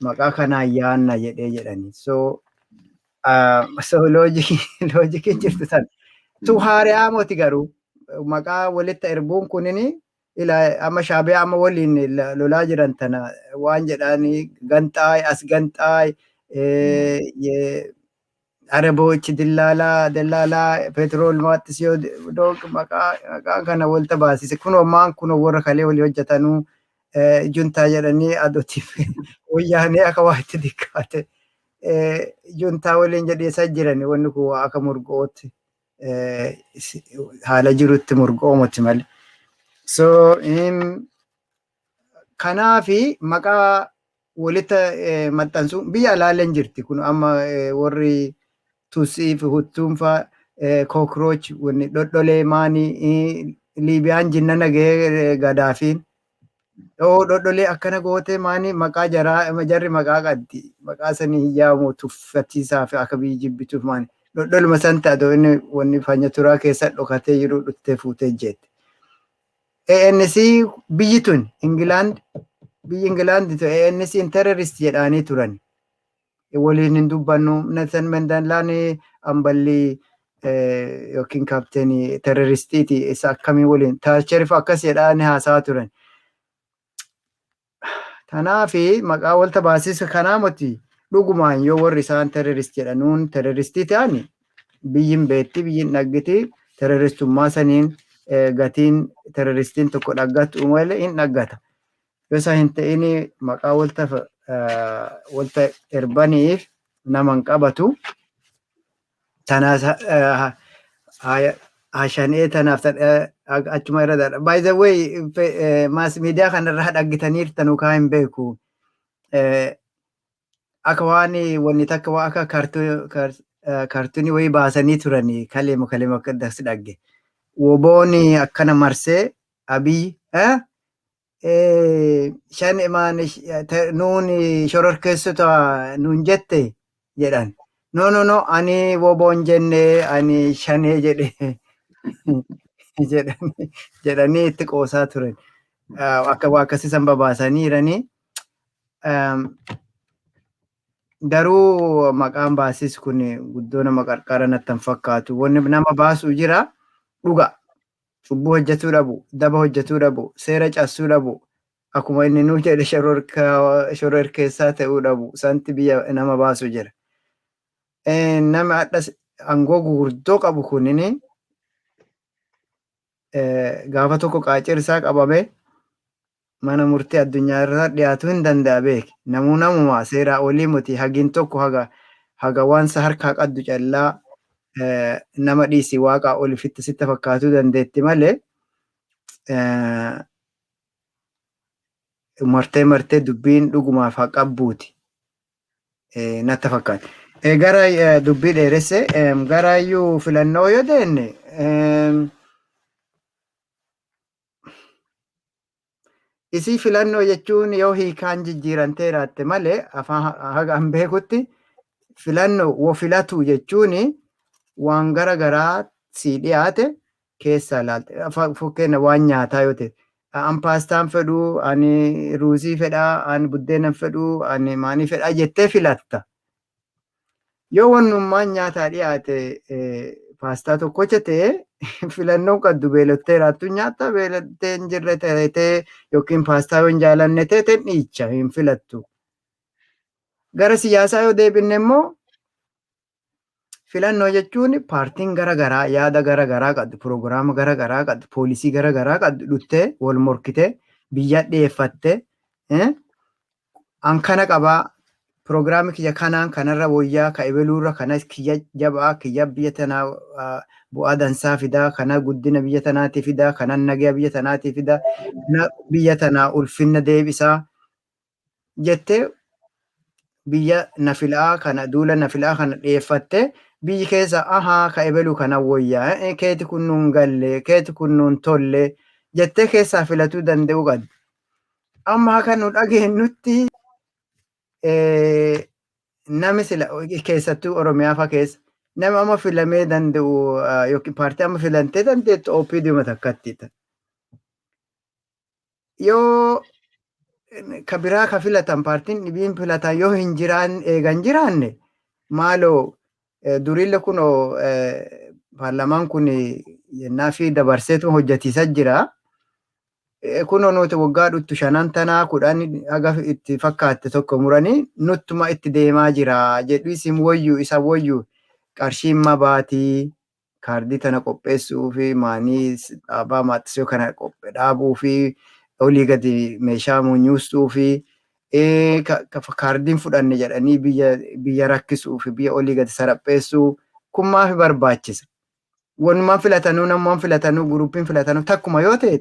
maqaa kanaan yaanna jedhanii. So loojikiin jirtu san tu haariyaa moti garuu maqaa walitti erbuun kunini amma shaabee amma waliin lolaa jiran tana waan jedhanii ganxaay as ganxaay Arabochi dallaalaa petrol maattis yoo maqaa kana walta baasise kunoo maan kunoo warra kalee walii hojjetanuu juntaa jedhanii adootiif wayyaanee akka waatti dikkaate juntaa waliin jedheessaa jiran wanni kun akka murgootti haala jirutti murgoomoti malee. So kanaafi maqaa walitti maxxansuun biyya alaaleen jirti kun amma warri Tusiif huttuunfaa cockroach wanni dhodholee maanii Liibiyaan jinna nagee gadaafiin dhodholee akkana gootee maanii maqaa jarri maqaa qabdi maqaa sanii hiyyaamu tuffatiisaa fi akka biyyi jibbituuf maanii dhodholuma san ta'e inni wanni fanya turaa keessa dhokatee jiru dhuttee fuutee jette. ANC biyyi tun biyyi Ingilaand ANC terrorist jedhanii turan. Waliin hin dubbannu Nelson Mandelaan amballi yookiin kaapteenii terroristiiti isa akkamii waliin Taacheriif akkas jedhanii haasaa turan. Kanaafi maqaa walta baasisa kanaa moti dhugumaan yoo warri isaan terrorist jedhanuun terroristii ta'ani biyyin beetti biyyin dhaggiti terroristummaa saniin gatiin terroristiin tokko dhaggatu malee hin dhaggata. Yoo isaa hin ta'in maqaa walta erbaniif nama hin qabatu. Tanaas shanee tanaaf achuma irra dha. By the way, mass media kanarraa dhaggitaniirtanu kaa hin beeku. Akka waan wanni takka waa akka kaartuunii wayii baasanii turanii kaleema akka das dhagge. Woboon akkana marsee abii shan nuun shororkeessota nuun jette jedhan. No, ani woboon jenne ani shanee jedhe jedhanii itti qoosaa turan. Akka waa akkasiisan babaasanii jiranii. Garuu maqaan baasis kun guddoo nama qarqara natti hin fakkaatu. Wanni nama baasu jira. dhuga cubbuu hojjetuu dhabu daba hojjetuu dhabu seera cabsuu dhabu akkuma inni nuu jedhe shororkeessaa ta'uu dhabu santi biyya nama baasu jira. Nama addas aangoo gurguddoo qabu kunini gaafa tokko qaacirsaa qabame mana murtii addunyaa irra dhiyaatuu hin danda'a beeki. Namuu namuma seeraa olii muti hagiin tokko haga waansa harkaa qaddu callaa nama dhiisi waaqaa olifitti sitti fakkaatuu dandeetti malee martee dubbiin dhugumaaf haa qabbuuti natti fakkaata. Gara dubbii dheeresse gara iyyuu filannoo yoo deenne isii filannoo jechuun yoo hiikaan jijjiirantee jiraatte malee afaan haga an beekutti filannoo wo filatu jechuun waan gara garaa si dhiyaate keessa ilaalte. Fakkeenya waan nyaataa yoo ta'e an paastaan fedhuu ani ruuzii fedhaa ani buddeenan fedhuu ani maanii fedhaa jettee filatta. Yoo wannummaan nyaataa dhiyaate paastaa tokkocha ta'e filannoon qabdu beelottee raattu nyaata beelottee hin jirre ta'ee yookiin paastaa yoo hin jaalanne ta'e dhiicha hin filattu. Gara siyaasaa yoo deebinne immoo filannoo jechuun paartiin garagaraa yaada garagaraa qabdu piroogiraama garagaraa qabdu poolisii garagaraa qabdu dhuttee wal morkitee biyya dhiyeeffatte an kana qabaa piroogiraami kiyya kanaan kanarra wayyaa ka ebeluurra kana kiyya jabaa kiyya biyya tanaa bu'aa dansaa fidaa kana guddina biyya tanaatii fidaa kana nagaya biyya tanaatii fidaa biyya tanaa ulfinna deebisaa jettee biyya nafilaa kana duula nafilaa kana dhiyeeffatte biyyi keessa ahaa ka ebeluu kana wayyaa keeti kun nuun galle keeti kun nuun tolle jettee keessaa filatuu danda'u qabdi. Amma kan nu dhageenyutti nami sila keessattuu Oromiyaa fa'aa keessa nama amma filamee danda'u yookiin paartii amma filantee dandeettu OPDO takkatti. Yoo ka biraa ka filatan paartiin dhibiin filatan yoo hin eegan jiraanne maaloo duriille kunoo paarlamaan kun yennaa fi dabarseetu hojjetiisa jira. Kunoo nuti waggaa dhuttu 5 tanaa 10 haga itti fakkaatte tokko muranii nuttuma itti deemaa jira jedhu isin wayyuu isa wayyuu qarshiin mabaatii kaardii tana qopheessuu fi maanii dhaabaa maaxisoo kana dhaabuu fi olii gadi meeshaa munyuustuu fi kaardiin fudhanne jedhanii biyya rakkisuu fi biyya olii gadi sarapheessuu kun maaf barbaachisa. Wanumaan filatanuu namumaan filatanuu guruupiin filatanuu takkuma yoo ta'e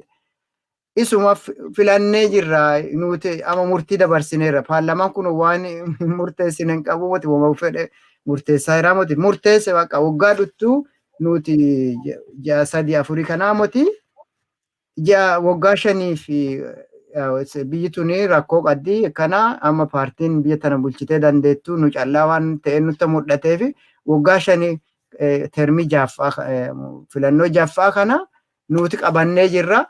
isuma filannee jirra nuti ama murtii dabarsineerra paarlamaan kun waan murteessine hin qabu moti wama fedhe murteessaa jira moti murteesse baqa waggaa dhuttuu nuti 3-4 kanaa moti waggaa 5 fi biyyi tuni rakkoo qabdi kana amma paartiin biyya tana bulchitee dandeettu nu callaa waan ta'e nutti mul'ateef waggaa 5 termii jaaffaa filannoo jaaffaa kana nuti qabannee jirra.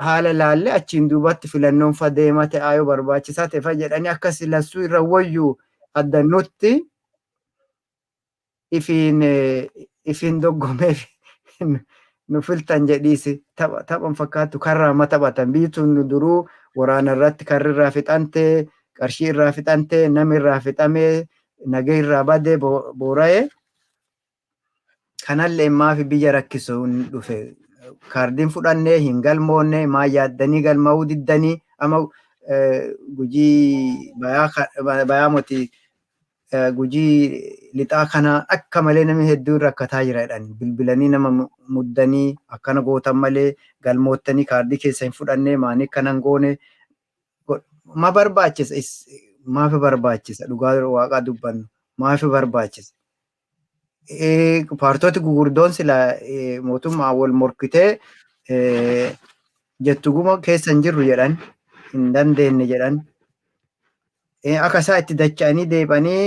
Haala laalle achiin duubatti filannoon fa deema ta'aa yoo barbaachisaa ta'e fa jedhanii akkas lassuu irra wayyuu addannutti ifiin doggomeef nu filtan jedhiisi taphan fakkaattu karraa ma taphatan biituun duruu waraana irratti karri irraa fixantee qarshii irraa fixantee nami irraa fixamee nagee irraa badee boora'ee kanallee maafi biyya rakkisuun dhufe. Kaardiin fudhannee hin galmoonne maa yaaddanii galmaa'uu diddanii ama gujii bayaa moti gujii lixaa kana akka malee namni hedduun rakkataa jira jedhan bilbilanii nama muddanii akkana gootan malee galmoottanii kaardii keessa hin fudhannee maanii kanan goone ma barbaachisa maafi barbaachisa dhugaa waaqaa dubbannu maafi barbaachisa. Paartooti gugurdoon sila mootummaa wal morkitee jettuguma keessa hin jirru jedhan hin dandeenye jedhan akka isaa itti dacha'anii deebanii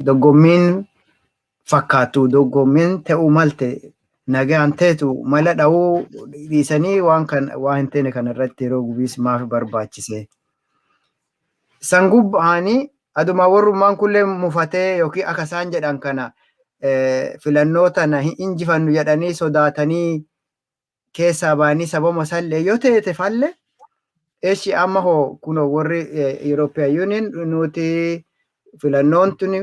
doggommiin fakkaatu doggommiin ta'uu malte nagaan teetu mala dha'uu dhiisanii waan hin teene kanarratti yeroo gubiis maafi barbaachise. San gubbaanii aduma warrummaan kullee mufatee yookiin akka isaan jedhan kana filannoo tana hin injifannu jedhanii sodaatanii keessaa ba'anii sababa sallee yoo ta'e falle eeshi amma hoo kunoo warri European Union nuti filannoon tuni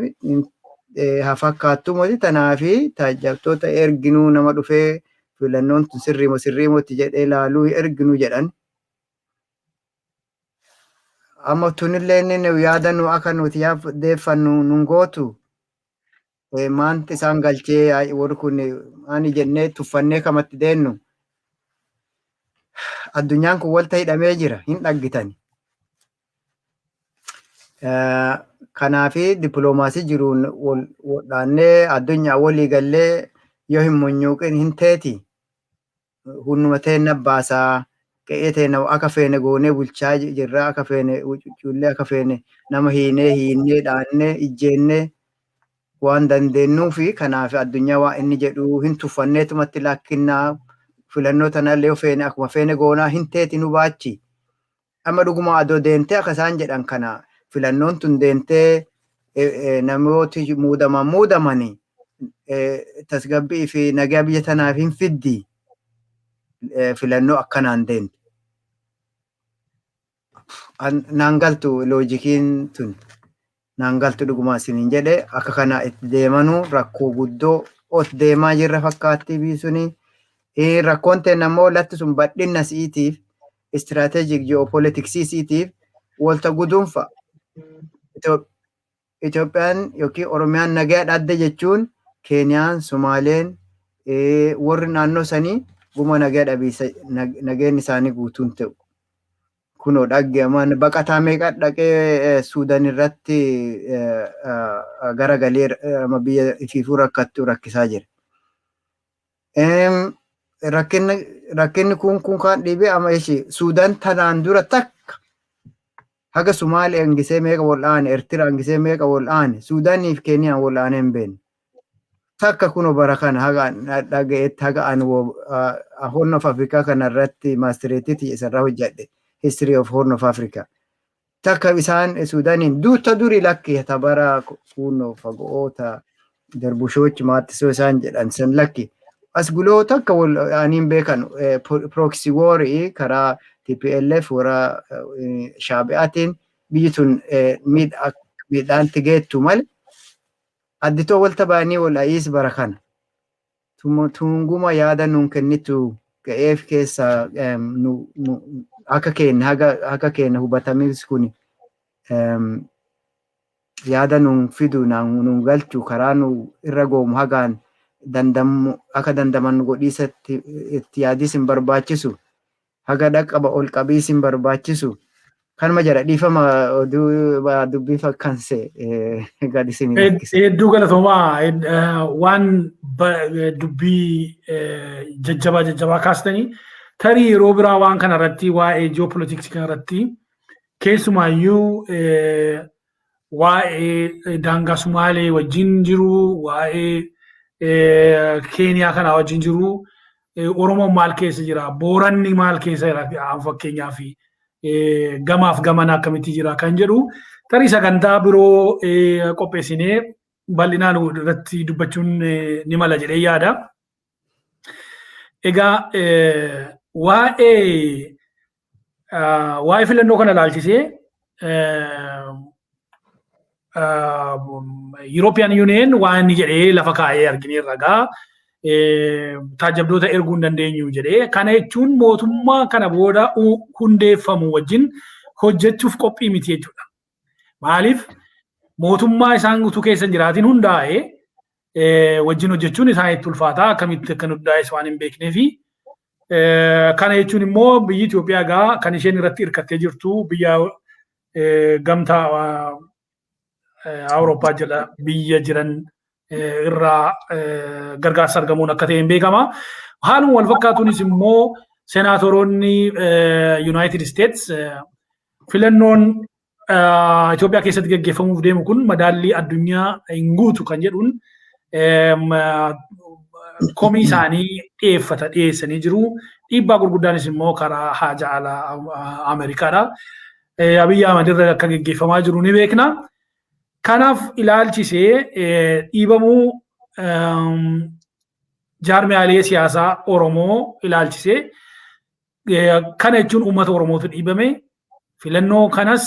hafakkaattu moti tanaafi taajabtoota erginuu nama dhufee filannoon tun sirriimoti jedhee laaluu erginuu jedhan. Amma tunillee inni yaadannu akka nuti deeffannu nun gootu maanti isaan galchee warri kun ani jennee tuffannee kamatti deennu. Addunyaan kun walta hidhamee jira hin dhaggitani. Kanaafi dippiloomaasii jiruun dhaannee addunyaa walii gallee yoo hin munyuuqin hin teeti. Hunnuma teenna baasaa qe'ee teenna akka feene goonee bulchaa jirra akka feene cuullee akka feene nama hiinee dhaannee ijjeennee waan dandeenyuu fi kanaaf addunyaa waa inni jedhu hin tuffanneetumatti lakkinnaa filannoo tanallee feene akkuma feene goonaa hin teeti nu baachi. Amma dhuguma adoo deentee akka isaan jedhan kana filannoon tun deentee namooti muudamanii tasgabbii fi nagaa biyya tanaaf hin fiddi filannoo akkanaan deente. Naan galtu loojikiin tun naan galtu dhuguma isiniin jedhe akka kana itti deemanuu rakkoo guddoo ot deemaa jirra fakkaattii biisuni. Rakkoon ta'e namoo latti sun badhinna siitiif istiraatejik ji'oopolitiksii siitiif walta guduunfa. Itoophiyaan yookiin Oromiyaan nagaa dhadde jechuun Keeniyaan, Somaaleen warri naannoo sanii guma nagaa dhabiisa nageen isaanii guutuun ta'u. Kunoo dhaggeeman baqataa meeqa dhaqee Suudaan irratti garagalee biyya ifiifuu rakkattuu rakkisaa jira. Rakkinni kun kan dhibee amma ishee Suudaan tanaan dura takka haga Somaalee hangisee meeqa wal'aane Eertiraa hangisee meeqa wal'aane Suudaaniif Keeniyaan wal'aane hin beekne. Takka kunoo bara kana haga dhaga'eetti haga Horn of Africa kanarratti maastireetiiti isarraa hojjedhe History of Horn of Africa. Takka isaan Suudaaniin durii lakki tabara kunoo fagoota darbushoochi maattisoo isaan jedhan san lakki. As guloo takka aniin beekan proxy war karaa TPLF warra Shaabi'aatiin biyyi tun miidhaanti geettu malee additoo walta ba'anii wal'aayis bara kana. Tunguma yaada nuun kennitu ga'eef keessa akka keenya hubatamis kun yaada nuun fidu nuun galchu karaa nu irra goomu hagaan akka dandaman godhiisatti itti yaadis hin barbaachisu. Haga dhaqqaba ol qabiis hin barbaachisu. Kanuma jira dhiifama dubbii fakkaanse gadi isin hedduu galatoomaa waan dubbii jajjabaa kaastanii tarii yeroo biraa waan kana irratti waa'ee ji'oopolitiksii kana irratti keessumaayyuu waa'ee daangaa Sumaalee wajjin jiru waa'ee Keeniyaa kana wajjin jiru Oromoon maal keessa jira Booranni maal keessa jira fakkeenyaa fi gamaaf gamana akkamitti jira kan jedhu tarii sagantaa biroo qopheessinee bal'inaan irratti dubbachuun ni mala jedhee yaada. Egaa waa'ee filannoo kana ilaalchisee European Union waan inni jedhee lafa kaa'ee argineerra gaa taajabdoota erguu hin dandeenyu jedhee kana jechuun mootummaa kana booda hundeeffamu wajjin hojjechuuf qophii miti jechuudha. Maaliif mootummaa isaan utuu keessa hin jiraatin hundaa'ee wajjin hojjechuun isaan itti ulfaataa akkamitti akka hundaa'es waan hin beeknee fi kana jechuun immoo biyyi Itoophiyaa gaa kan isheen irratti hirkattee jirtu biyya gamtaa Awurooppaa jala biyya jiran irraa gargaarsa argamuun akka ta'e hin beekama. Haaluma wal fakkaatuunis immoo senaatoroonni United States filannoon Itoophiyaa keessatti gaggeeffamuuf deemu kun madaallii addunyaa hin guutu kan jedhuun komii isaanii dhiyeessanii jiru. Dhiibbaa gurguddaanis immoo karaa haja alaa Ameerikaadha. Abiyyi Ahmad irra akka gaggeeffamaa jiru ni beekna. Kanaaf ilaalchisee dhiibamuu jaarmiyaalee siyaasaa Oromoo ilaalchisee kana jechuun uummata Oromootu dhiibame filannoo kanas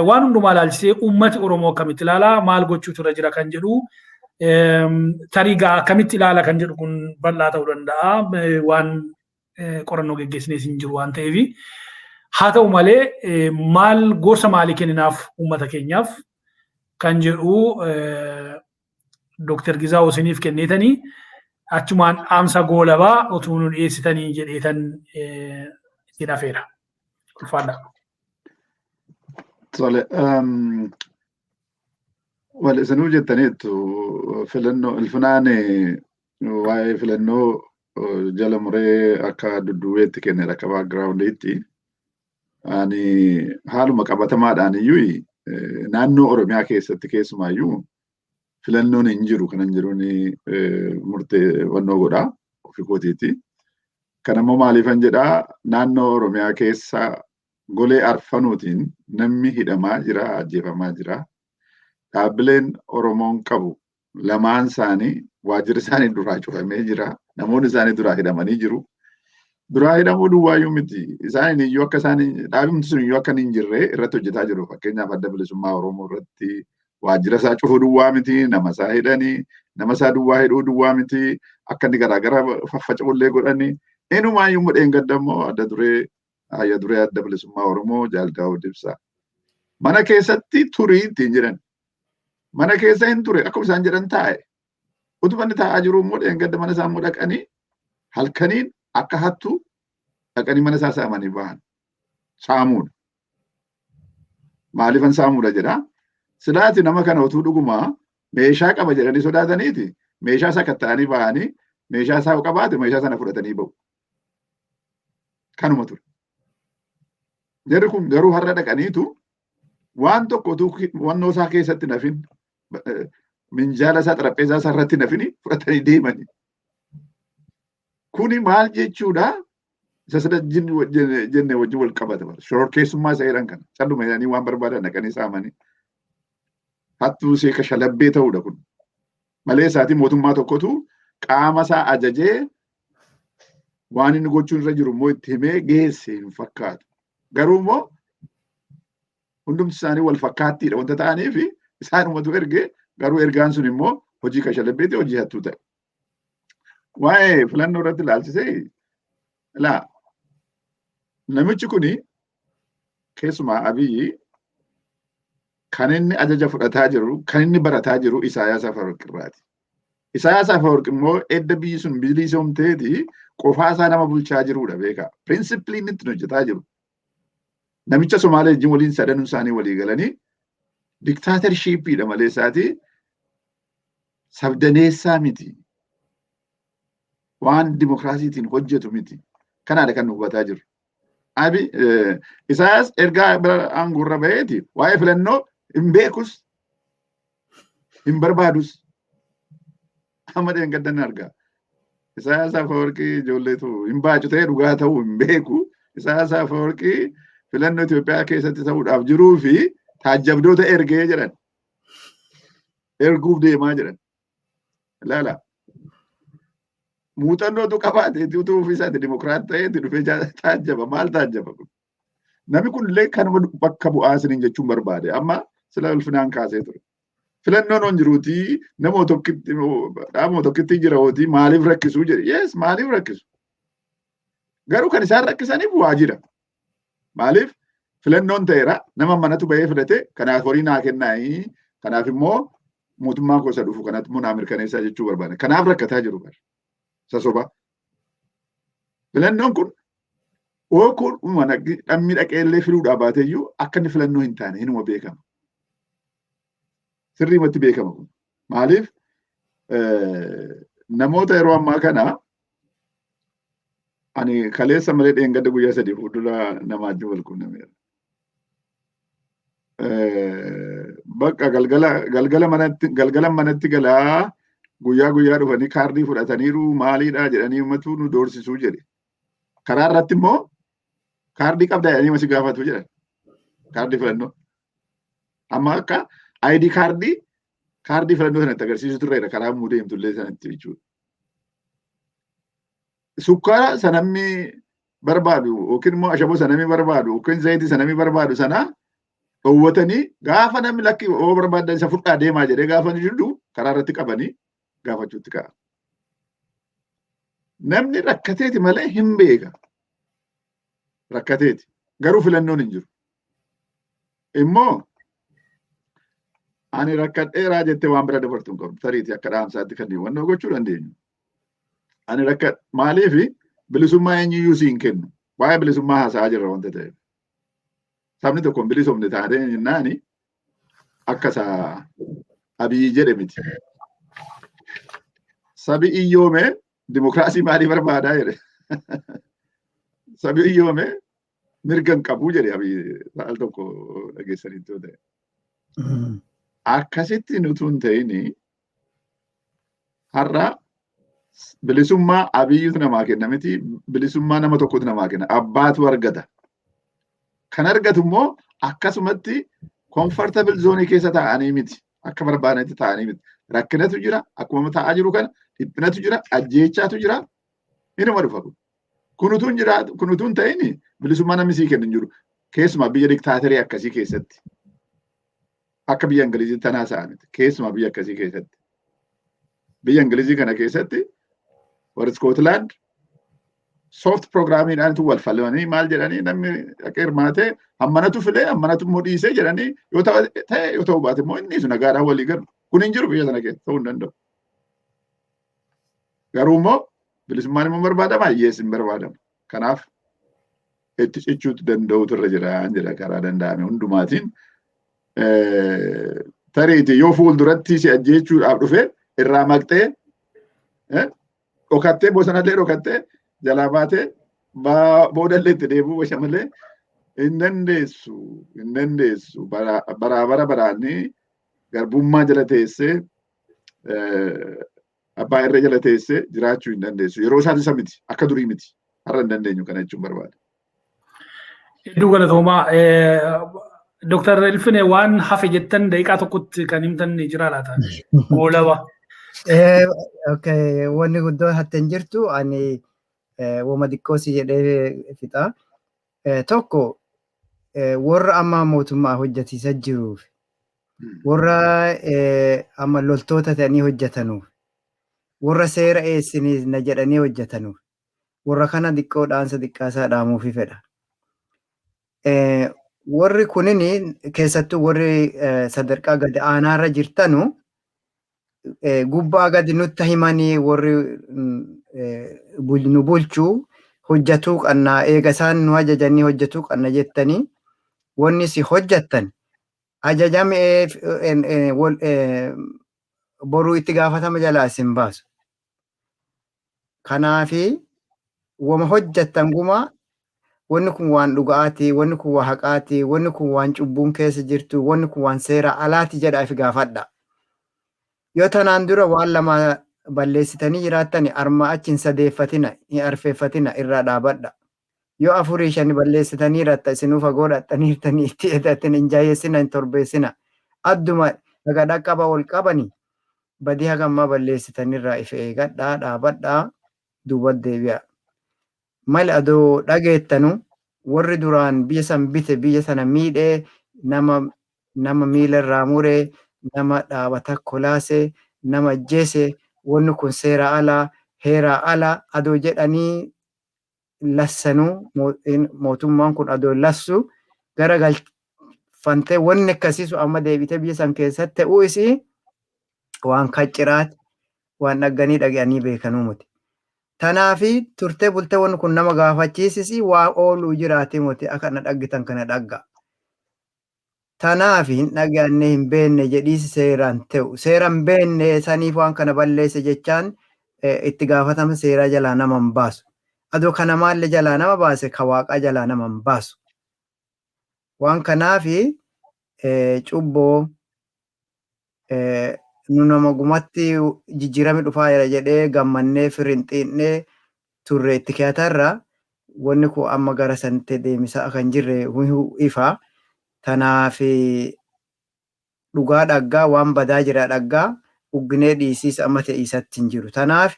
waan hundumaa ilaalchisee uummati Oromoo akkamitti ilaalaa maal gochuutu irra jira kan jedhu tariigaa akkamitti ilaala kan jedhu kun bal'aa ta'uu danda'a waan qorannoo geggeessinees hin jiru waan ta'eef haa ta'u malee maal gorsa maalii kenninaaf uummata keenyaaf kan jedhu Dr. Gizaa Huseniif kenneetanii achumaan dhaamsa goolabaa utuu nu dhiyeessitanii jedheetan itti dhafeera. Ulfaadha. Tole, wal isinuu jettaniittu filannoo ilfinaan waa'ee filannoo jala muree akka dudduubeetti kennedha akka baakgiraawundiitti. Ani haaluma qabatamaadhaan iyyuu naannoo Oromiyaa keessatti keessumaayyuu filannoon hin jiru kanan jiruun murteeffannoo godhaa ofii kootiiti. Kanammoo maaliifan jedhaa naannoo Oromiyaa keessa golee arfanuutiin namni hidhamaa jira, ajjeefamaa jira. Dhaabbileen Oromoon qabu lamaan isaanii waajjirri isaanii duraa cufamee jira. Namoonni isaanii duraa hidhamanii jiru. Duraa hidhamuu duwwaayyuu miti. Isaan iyyuu akka isaan dhaabimti sun iyyuu akka hin jirre irratti hojjetaa jiru. Fakkeenyaaf adda bilisummaa Oromoo irratti waajjira isaa cufuu duwwaa miti, nama isaa hidhanii, nama isaa duwwaa hidhuu duwwaa miti, akka inni garaagara faffaca'ullee godhanii. Eenyumaayyuu mudheen gaddammoo adda duree adda bilisummaa Oromoo Jaal Daawud Ibsaa. Mana keessatti turii ittiin jedhan. Mana keessa hin ture akkuma isaan jedhan taa'e. Utuma inni taa'aa jiru immoo dheengadda mana isaa immoo dhaqanii halkaniin akka hattu dhaqanii mana isaa saamanii bahan. Saamuudha. Maaliifan saamuudha jedhaa? Silaati nama kana utuu dhugumaa meeshaa qaba jedhanii sodaataniiti. Meeshaa sakatta'anii bahanii meeshaa isaa qabaate meeshaa sana fudhatanii bahu. Kanuma ture. Jarri kun garuu har'a dhaqaniitu waan tokko utuu wannoo isaa keessatti nafin minjaala isaa xarapheezaa isaa irratti nafini fudhatanii deemanii. Kuni maal jechuudha? Isa sada jenne wajjin wal qabata bara. Shororkeessummaa isa jedhan kana. Calluma jedhanii waan barbaadan dhaqanii saamanii. Hattuu seeka shalabbee ta'uudha kun. Malee isaatii mootummaa tokkotu qaama isaa ajajee waan inni gochuun irra jiru immoo itti himee geesse hin fakkaatu. Garuu immoo hundumti isaanii wal fakkaattiidha wanta ta'aniif isaanumatu erge garuu ergaan sun immoo hojii kashalabbeeti hojii hattuu ta'e. Waa'ee filannoo irratti ilaalchisee namichi kuni keessumaa Abiyyi kan inni ajaja fudhataa jiru kan inni barataa jiru Isaayyaas Afeworqiirraati. Isaayyaas Afeworqi immoo edda biyyi sun bilisoomteeti qofaasaa nama bulchaa jirudha beekaa. Pirinsipilii inni ittiin hojjetaa jiru. Namicha Somaalee wajjin waliin sadanuu isaanii walii galanii diktaatershiippiidha malee isaati sabdaneessaa miti. Waan dimokiraasiitiin hojjetu miti. Kanaadha kan nu hubataa jiru. Isaayyaas ergaa bira aangoorra baheeti waa'ee filannoo hin beekus hin barbaadus. Amma dheengaddan argaa. Isaayyaas Afeworqii ijoolleetu hin baacu ta'ee dhugaa ta'uu hin beeku. Isaayyaas Afeworqii filannoo Itoophiyaa keessatti ta'uudhaaf jiruu fi taajjabdoota ergee jedhan. Erguuf deemaa jedhan. Ilaala. Muuxannootu qabaateeti utuu ofiisaati dimokiraat ta'eeti dhufee taajjaba. Maal taajjaba kun? Namni kunillee kanuma bakka bu'aa isiniin jechuun barbaade. Amma sila ulfinaan kaasee ture. Filannoon on jiruuti nama tokkitti jira hooti maaliif rakkisuu jedhe. Yes maaliif rakkisu? Garuu kan isaan rakkisaniif waa jira. Maaliif filannoon ta'eera nama manatu bahee filate kanaaf horii naa kennaayi kanaaf immoo mootummaan gosa dhufu kanatti immoo naa mirkaneessaa jechuu barbaada. Kanaaf rakkataa jiru bara. Sasoba. Filannoon kun ookuun dhammi dhaqeellee filuudhaa baateeyyuu akka inni filannoo hin taane hinuma beekama. Sirriimatti beekama kun. Maaliif namoota yeroo ammaa kana ani kaleessa malee dheengadda guyyaa sadii fuuldura nama wajjin wal quunnameera. Bakka galgala manatti galaa guyyaa dhufanii kaardii fudhataniiru maaliidha jedhanii ummatu nu doorsisuu jedhe. Karaa irratti immoo kaardii qabdaa jedhanii masi gaafatu jedhan. Kaardii filannoo. Amma akka ID kaardii kaardii filannoo sanatti agarsiisu turreera karaa muu deemtullee sanatti jechuudha. Sukkaara sanamni barbaadu yookiin immoo ashaboo sanamni barbaadu yookiin zayitii sanamni barbaadu sana dhowwatanii gaafa namni lakki oo barbaadan isa fudhaa deemaa jedhee gaafa jirdu karaa irratti qabanii gaafachuutti ka'a. Namni rakkateeti malee hin beeka. Rakkateeti. Garuu filannoon hin jiru. Immoo ani rakkadheeraa jettee waan bira dabartu hin qabdu. Tariitii akka dhaamsaatti kanneen wannoo gochuu dandeenyu. Ani maaliif bilisummaa eenyuyyuu siin kennu. Waa'ee bilisummaa haasa'aa jirra wanta ta'eef. Sabni tokko bilisomne taatee jennaani akka isaa Abiyyi jedhe miti. Sabi iyyoome dimokiraasii maalii barbaadaa jedhe. Sabi iyyoome mirga hin qabu jedhe Abiyyi al tokko dhageessanitti yoo ta'e. Akkasitti nutu hin ta'ini har'a bilisummaa Abiyyutu namaa kenna miti bilisummaa nama tokkotu namaa kenna abbaatu argata. Kan argatu immoo akkasumatti comfortable zone keessa taa'anii miti akka barbaadanitti taa'anii miti rakkinatu jira akkuma taa'aa jiru kana dhiphinatu jira ajjeechaatu jira inuma dhufa kunutuun hin ta'ini bilisummaa namni sii kennu hin jiru keessumaa biyya diktaaterii akkasii keessatti akka biyya Ingilizii tanaa sa'a miti keessumaa biyya akkasii keessatti biyya Ingilizii kana keessatti warri Scotland soft programmiidhaan wal falmanii maal jedhanii namni dhaqee hirmaatee hammanatu filee hammanatu immoo dhiisee jedhanii yoo ta'e yoo ta'u baate immoo inni nagaadhaan walii galu kun hin jiru biyya sana keessa ta'uu hin danda'u. Garuu immoo bilisummaan immoo barbaadama hiyyeessi hin barbaadamu. Kanaaf itti cichuutu danda'utu irra jira jedha karaa danda'ame hundumaatiin. Tariitii yoo fuulduratti si ajjeechuudhaaf dhufe irraa maqxee dhokattee bosonallee dhokattee jalaa baatee boodallee itti deebuu basha malee hin dandeessu bara baraanii garbummaa jala teessee abbaa irra jala teessee jiraachuu hin dandeessu yeroo isaan isa miti akka durii miti har'a hin dandeenyu kana jechuun barbaada. Hedduu galatoomaa Dr. Ilfine waan hafe jettan daqiiqaa tokkotti kan himtan jira laata goolaba. Wanni guddoo hattan jirtu ani wama xiqqoosi jedhee fixa. Tokko warra amma mootummaa hojjetiisa jiruuf warra amma loltoota ta'anii hojjetanuuf warra seera eessiniis na jedhanii hojjetanuuf warra kana xiqqoo dhaansa xiqqaasaa dhaamuufi fedha. Warri kunini keessattuu warri sadarkaa gad aanaarra jirtanu gubbaa gadi nutti himanii warri nu bulchuu hojjatuu qannaa eega isaan nu ajajanii hojjatuu qanna jettanii wanni si hojjattan ajajamee boruu itti gaafatama jalaa isin baasu. Kanaafi wama hojjattan gumaa wanni kun waan dhugaati, wanni kun waan haqaati, wanni kun waan cubbuun keessa jirtu, wanni kun waan seera alaati jedhaaf gaafadha. Yoo tanaan dura waan lama balleessitanii jiraattan arma achiin sadeeffatina, hin arfeeffatina irraa dhaabadha. Yoo afurii shani balleessitanii jiraattan isinuu fagoo dhaxxaniirtanii itti eedatin hin jaayessina, hin torbeessina. Adduma dhaga dhaqqaba ol qabani badii hagammaa balleessitanirraa ife eegadhaa dhaabadhaa duuba deebi'a. Mali adoo dhageettanu warri duraan biyya san bite biyya sana miidhee nama miila irraa muree nama dhaabata kolaasee nama ajjeese wanni kun seera alaa heeraa alaa adoo jedhanii lassanuu mootummaan kun adoo lassu gara galfantee wanni akkasiisu amma deebitee biyya san keessatti ta'uu isii waan kacciraati waan dhagganii dhaga'anii beekanuu muti. Tanaafi turtee bultee wanni kun nama gaafachiisisi waa ooluu jiraate muti akka na dhaggitan kana dhagga. Tanaafi hin dhaga'anne hin beenne jedhiisi seeraan ta'u. Seeraan beenne saniif waan kana balleesse jechaan itti gaafatama seeraa jalaa nama hin baasu. Adoo kana maallee jalaa nama baase ka waaqaa jalaa nama hin baasu. Waan kanaafi cubboo nu nama gumatti jijjiirame dhufaa jira jedhee gammannee firinxiinnee turre itti keetarra wanni kun amma gara sanitti deemisaa kan jirre ifa. Tanaaf dhugaa dhaggaa waan badaa jira dhaggaa ugginee dhiisiis amma ta'isatti hin jiru. Tanaaf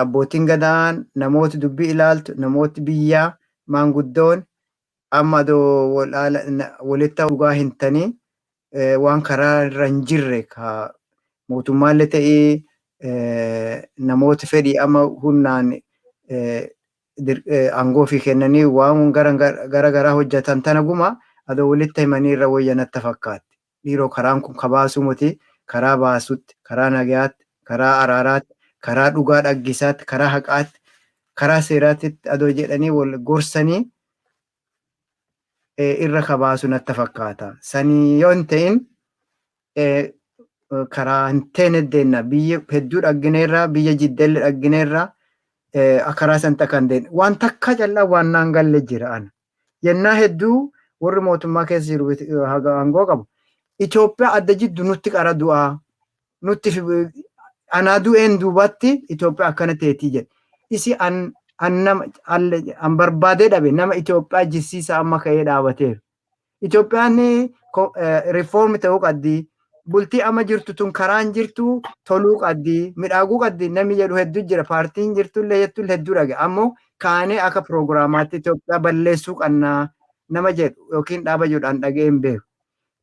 abbootiin gadaan namooti dubbii ilaaltu namooti biyyaa maanguddoon amma walitti dhugaa hin tanii waan karaa irra hin jirre ka mootummaallee ta'ee namooti fedhii amma humnaan aangoo fi kennanii waan gara hojjetan tana guma adoo walitti himanii irra wayyanatti fakkaatti. Dhiiroo karaan kun kabaasuu muti karaa baasutti, karaa nagayaatti, karaa araaraatti, karaa dhugaa dhaggisaatti, karaa haqaatti, karaa seeraatti adoo jedhanii wal gorsanii irra kabaasu natti fakkaata. Sanii yoo hin ta'in karaa hin teene deemna. Biyya hedduu dhaggineerra, biyya jiddeellee dhaggineerra karaa santa kan deemne. Waan takka callaa waan naan galle jira ana. Yennaa hedduu warri mootummaa keessa jiru aangoo qabu. Itoophiyaa adda jiddu nutti qara du'aa. Nutti anaa du'een duubatti Itoophiyaa akkana teetii jedhe. Isi an barbaadee dhabe nama Itoophiyaa jisiisa amma ka'ee dhaabateeru. Itoophiyaan riifoormi ta'uu qabdi. Bultii amma jirtu tun karaan jirtu toluu qabdi. Midhaaguu qabdi. Namni jedhu hedduu jira. Paartiin jirtullee jettuun hedduu dhage. Ammoo kaanee akka piroogiraamaatti Itoophiyaa balleessuu qabnaa nama jedhu yookiin dhaaba jedhuudhaan dhagee hin beeku.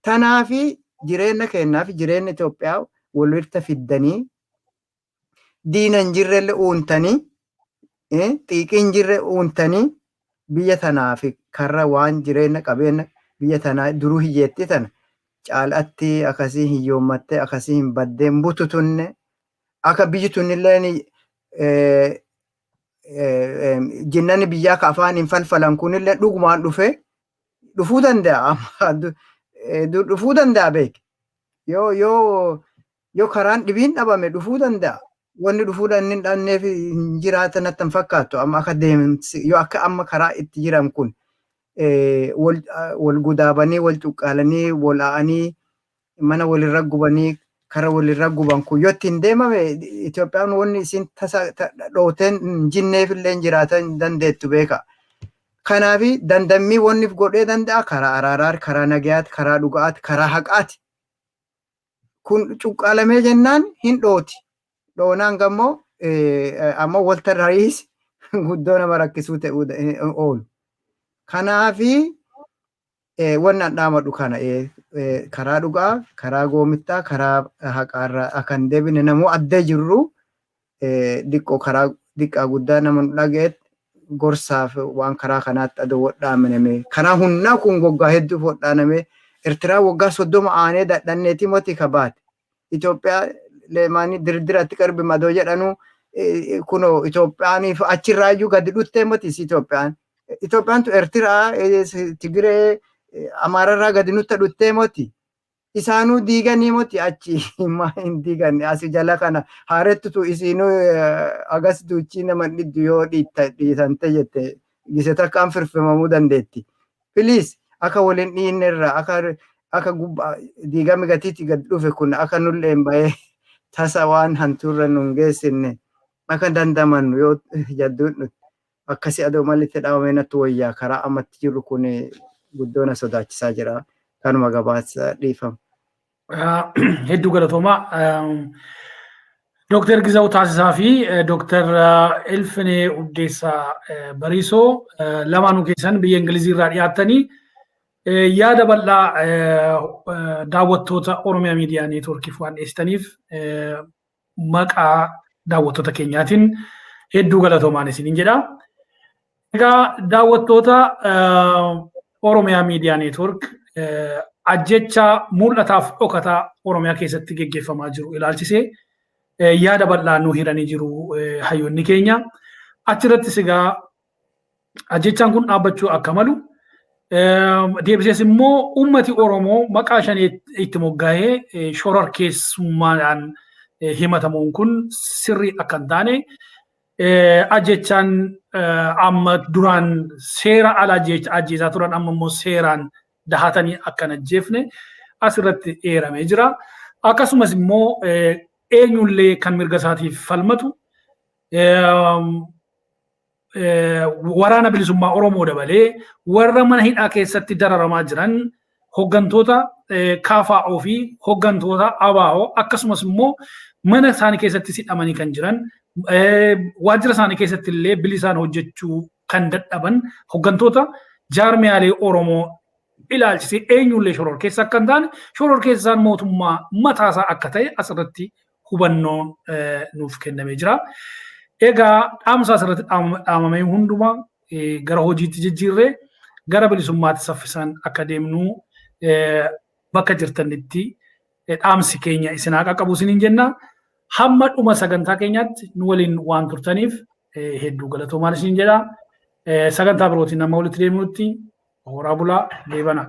Tanaafi jireenya keenyaa fi jireenya Itoophiyaa walitti fiddanii diina hin jirrellee uuntanii xiiqii hin jirre uuntanii biyya tanaa fi karra waan jireenya qabeenya biyya tanaa duruu hiyyeetti tana caalaatti akkasii hiyyoommattee akkasii hin baddeen butu tunne akka biyyi tunillee jinnani biyyaa ka afaan hin falfalan kunillee dhugumaan dhufuu danda'a. Dhufuu danda'a beek. Yoo karaan dhibiin dhabame dhufuu danda'a. Wanni dhufuu hin dhabneef hin jiraatan natti hin fakkaatu. Amma akka deemsi yoo akka amma karaa itti jiran kun wal gudaabanii wal cuqqaalanii wal aanii mana walirra gubanii kara walirra guban kun yoo ittiin deemame Itoophiyaan wanni isin dhooteen hin jinneef illee jiraatan dandeettu beeka. Kanaafi dandammii wanni godhee danda'a karaa araaraa, karaa nagayaati, karaa dhugaati, karaa haqaati. Kun cuqqaalamee jennaan hin dhooti. Dhoonaan gammoo ammoo walta raayis guddoo nama rakkisuu ta'uu oolu. Kanaafi wanni an dhaamadhu kana karaa dhugaa, karaa goomittaa, karaa haqaarraa akka hin deebine namoo addee jirru diqqoo karaa diqqaa guddaa nama dhaga'eet gorsaaf waan karaa kanaatti adoo wadhaaminame. Karaa hunnaa kun waggaa hedduuf wadhaaname. Eertiraa waggaa 30 aanee dadhanneetii mootii kabaate. Itoophiyaa leemaanii dirdiratti qarbi madoo jedhanu kunoo Itoophiyaaniif achirraayyuu gadi dhuttee mootis Itoophiyaan. Itoophiyaantu Eertiraa Tigiree Amaararraa gadi nutta dhuttee mooti. Isaanuu diiganii mooti achi hin diiganne asii jala kana haarettutu isinuu agas duuchii nama dhiddu yoo dhiitante jette gise takkaan firfimamuu dandeetti. Filiis akka waliin dhiinnerra akka diigami gatiitti gad dhufe kun akka nulleen bahee tasa waan hantuurra nun geessinne akka dandamannu yoo jadduun dhutte akkasii adoo malitti dhaabamee natti wayyaa karaa ammatti jirru kun guddoona sodaachisaa jira. Kanuma gabaasa dhiifama. Hedduu galatoomaa. Dooktar Gizaa'uu Taasisaa fi Dooktar Ilfinee Uddeessaa Bariisoo lamaanuu keessan biyya Ingiliziirraa dhiyaattanii yaada bal'aa daawwattoota Oromiyaa Miidiyaa Neetwoorkiif waan dhiyeessitaniif maqaa daawwattoota keenyaatiin hedduu galatoomaa isiniin jedha. Egaa daawwattoota Oromiyaa Miidiyaa Neetwoork ajjecha mul'ataaf dhokataa Oromiyaa keessatti geggeeffamaa jiru ilaalchisee yaada bal'aa nu hiranii jiru hayyoonni keenya. Achirrattis egaa ajjechaan kun dhaabbachuu akka malu deebisees immoo uummati Oromoo maqaa shanii itti moggaa'ee shororkeessummaadhaan himatamuun kun sirrii akka hin taane ajjechaan amma duraan seera ala ajjeesaa turan amma immoo seeraan dahatanii akka hin ajjeefne asirratti eeramee jira. Akkasumas immoo eenyullee kan mirga isaatiif falmatu waraana bilisummaa Oromoo dabalee warra mana hidhaa keessatti dararamaa jiran hooggantoota KFO fi hooggantoota ABO akkasumas immoo mana isaanii keessatti hidhamanii kan jiran waajjira isaanii keessatti illee bilisaan hojjechuu kan dadhaban hooggantoota jaarmiyaalee Oromoo ilaalchisee eenyullee shoror keessa akka hin taane shoror keessaan mootummaa mataasaa akka ta'e asirratti hubannoo nuuf kennamee jira. Egaa dhaamsa asirratti dhaamamee hundumaa gara hojiitti jijjiirree gara bilisummaatti saffisaan akka deemnu bakka jirtanitti dhaamsi keenya isin haa qaqqabu isiniin jenna. Hamma dhuma sagantaa keenyaatti nu waliin waan turtaniif hedduu galatoomaa isiniin jedha. Sagantaa birootiin nama walitti deemnutti horaa bulaa deebana.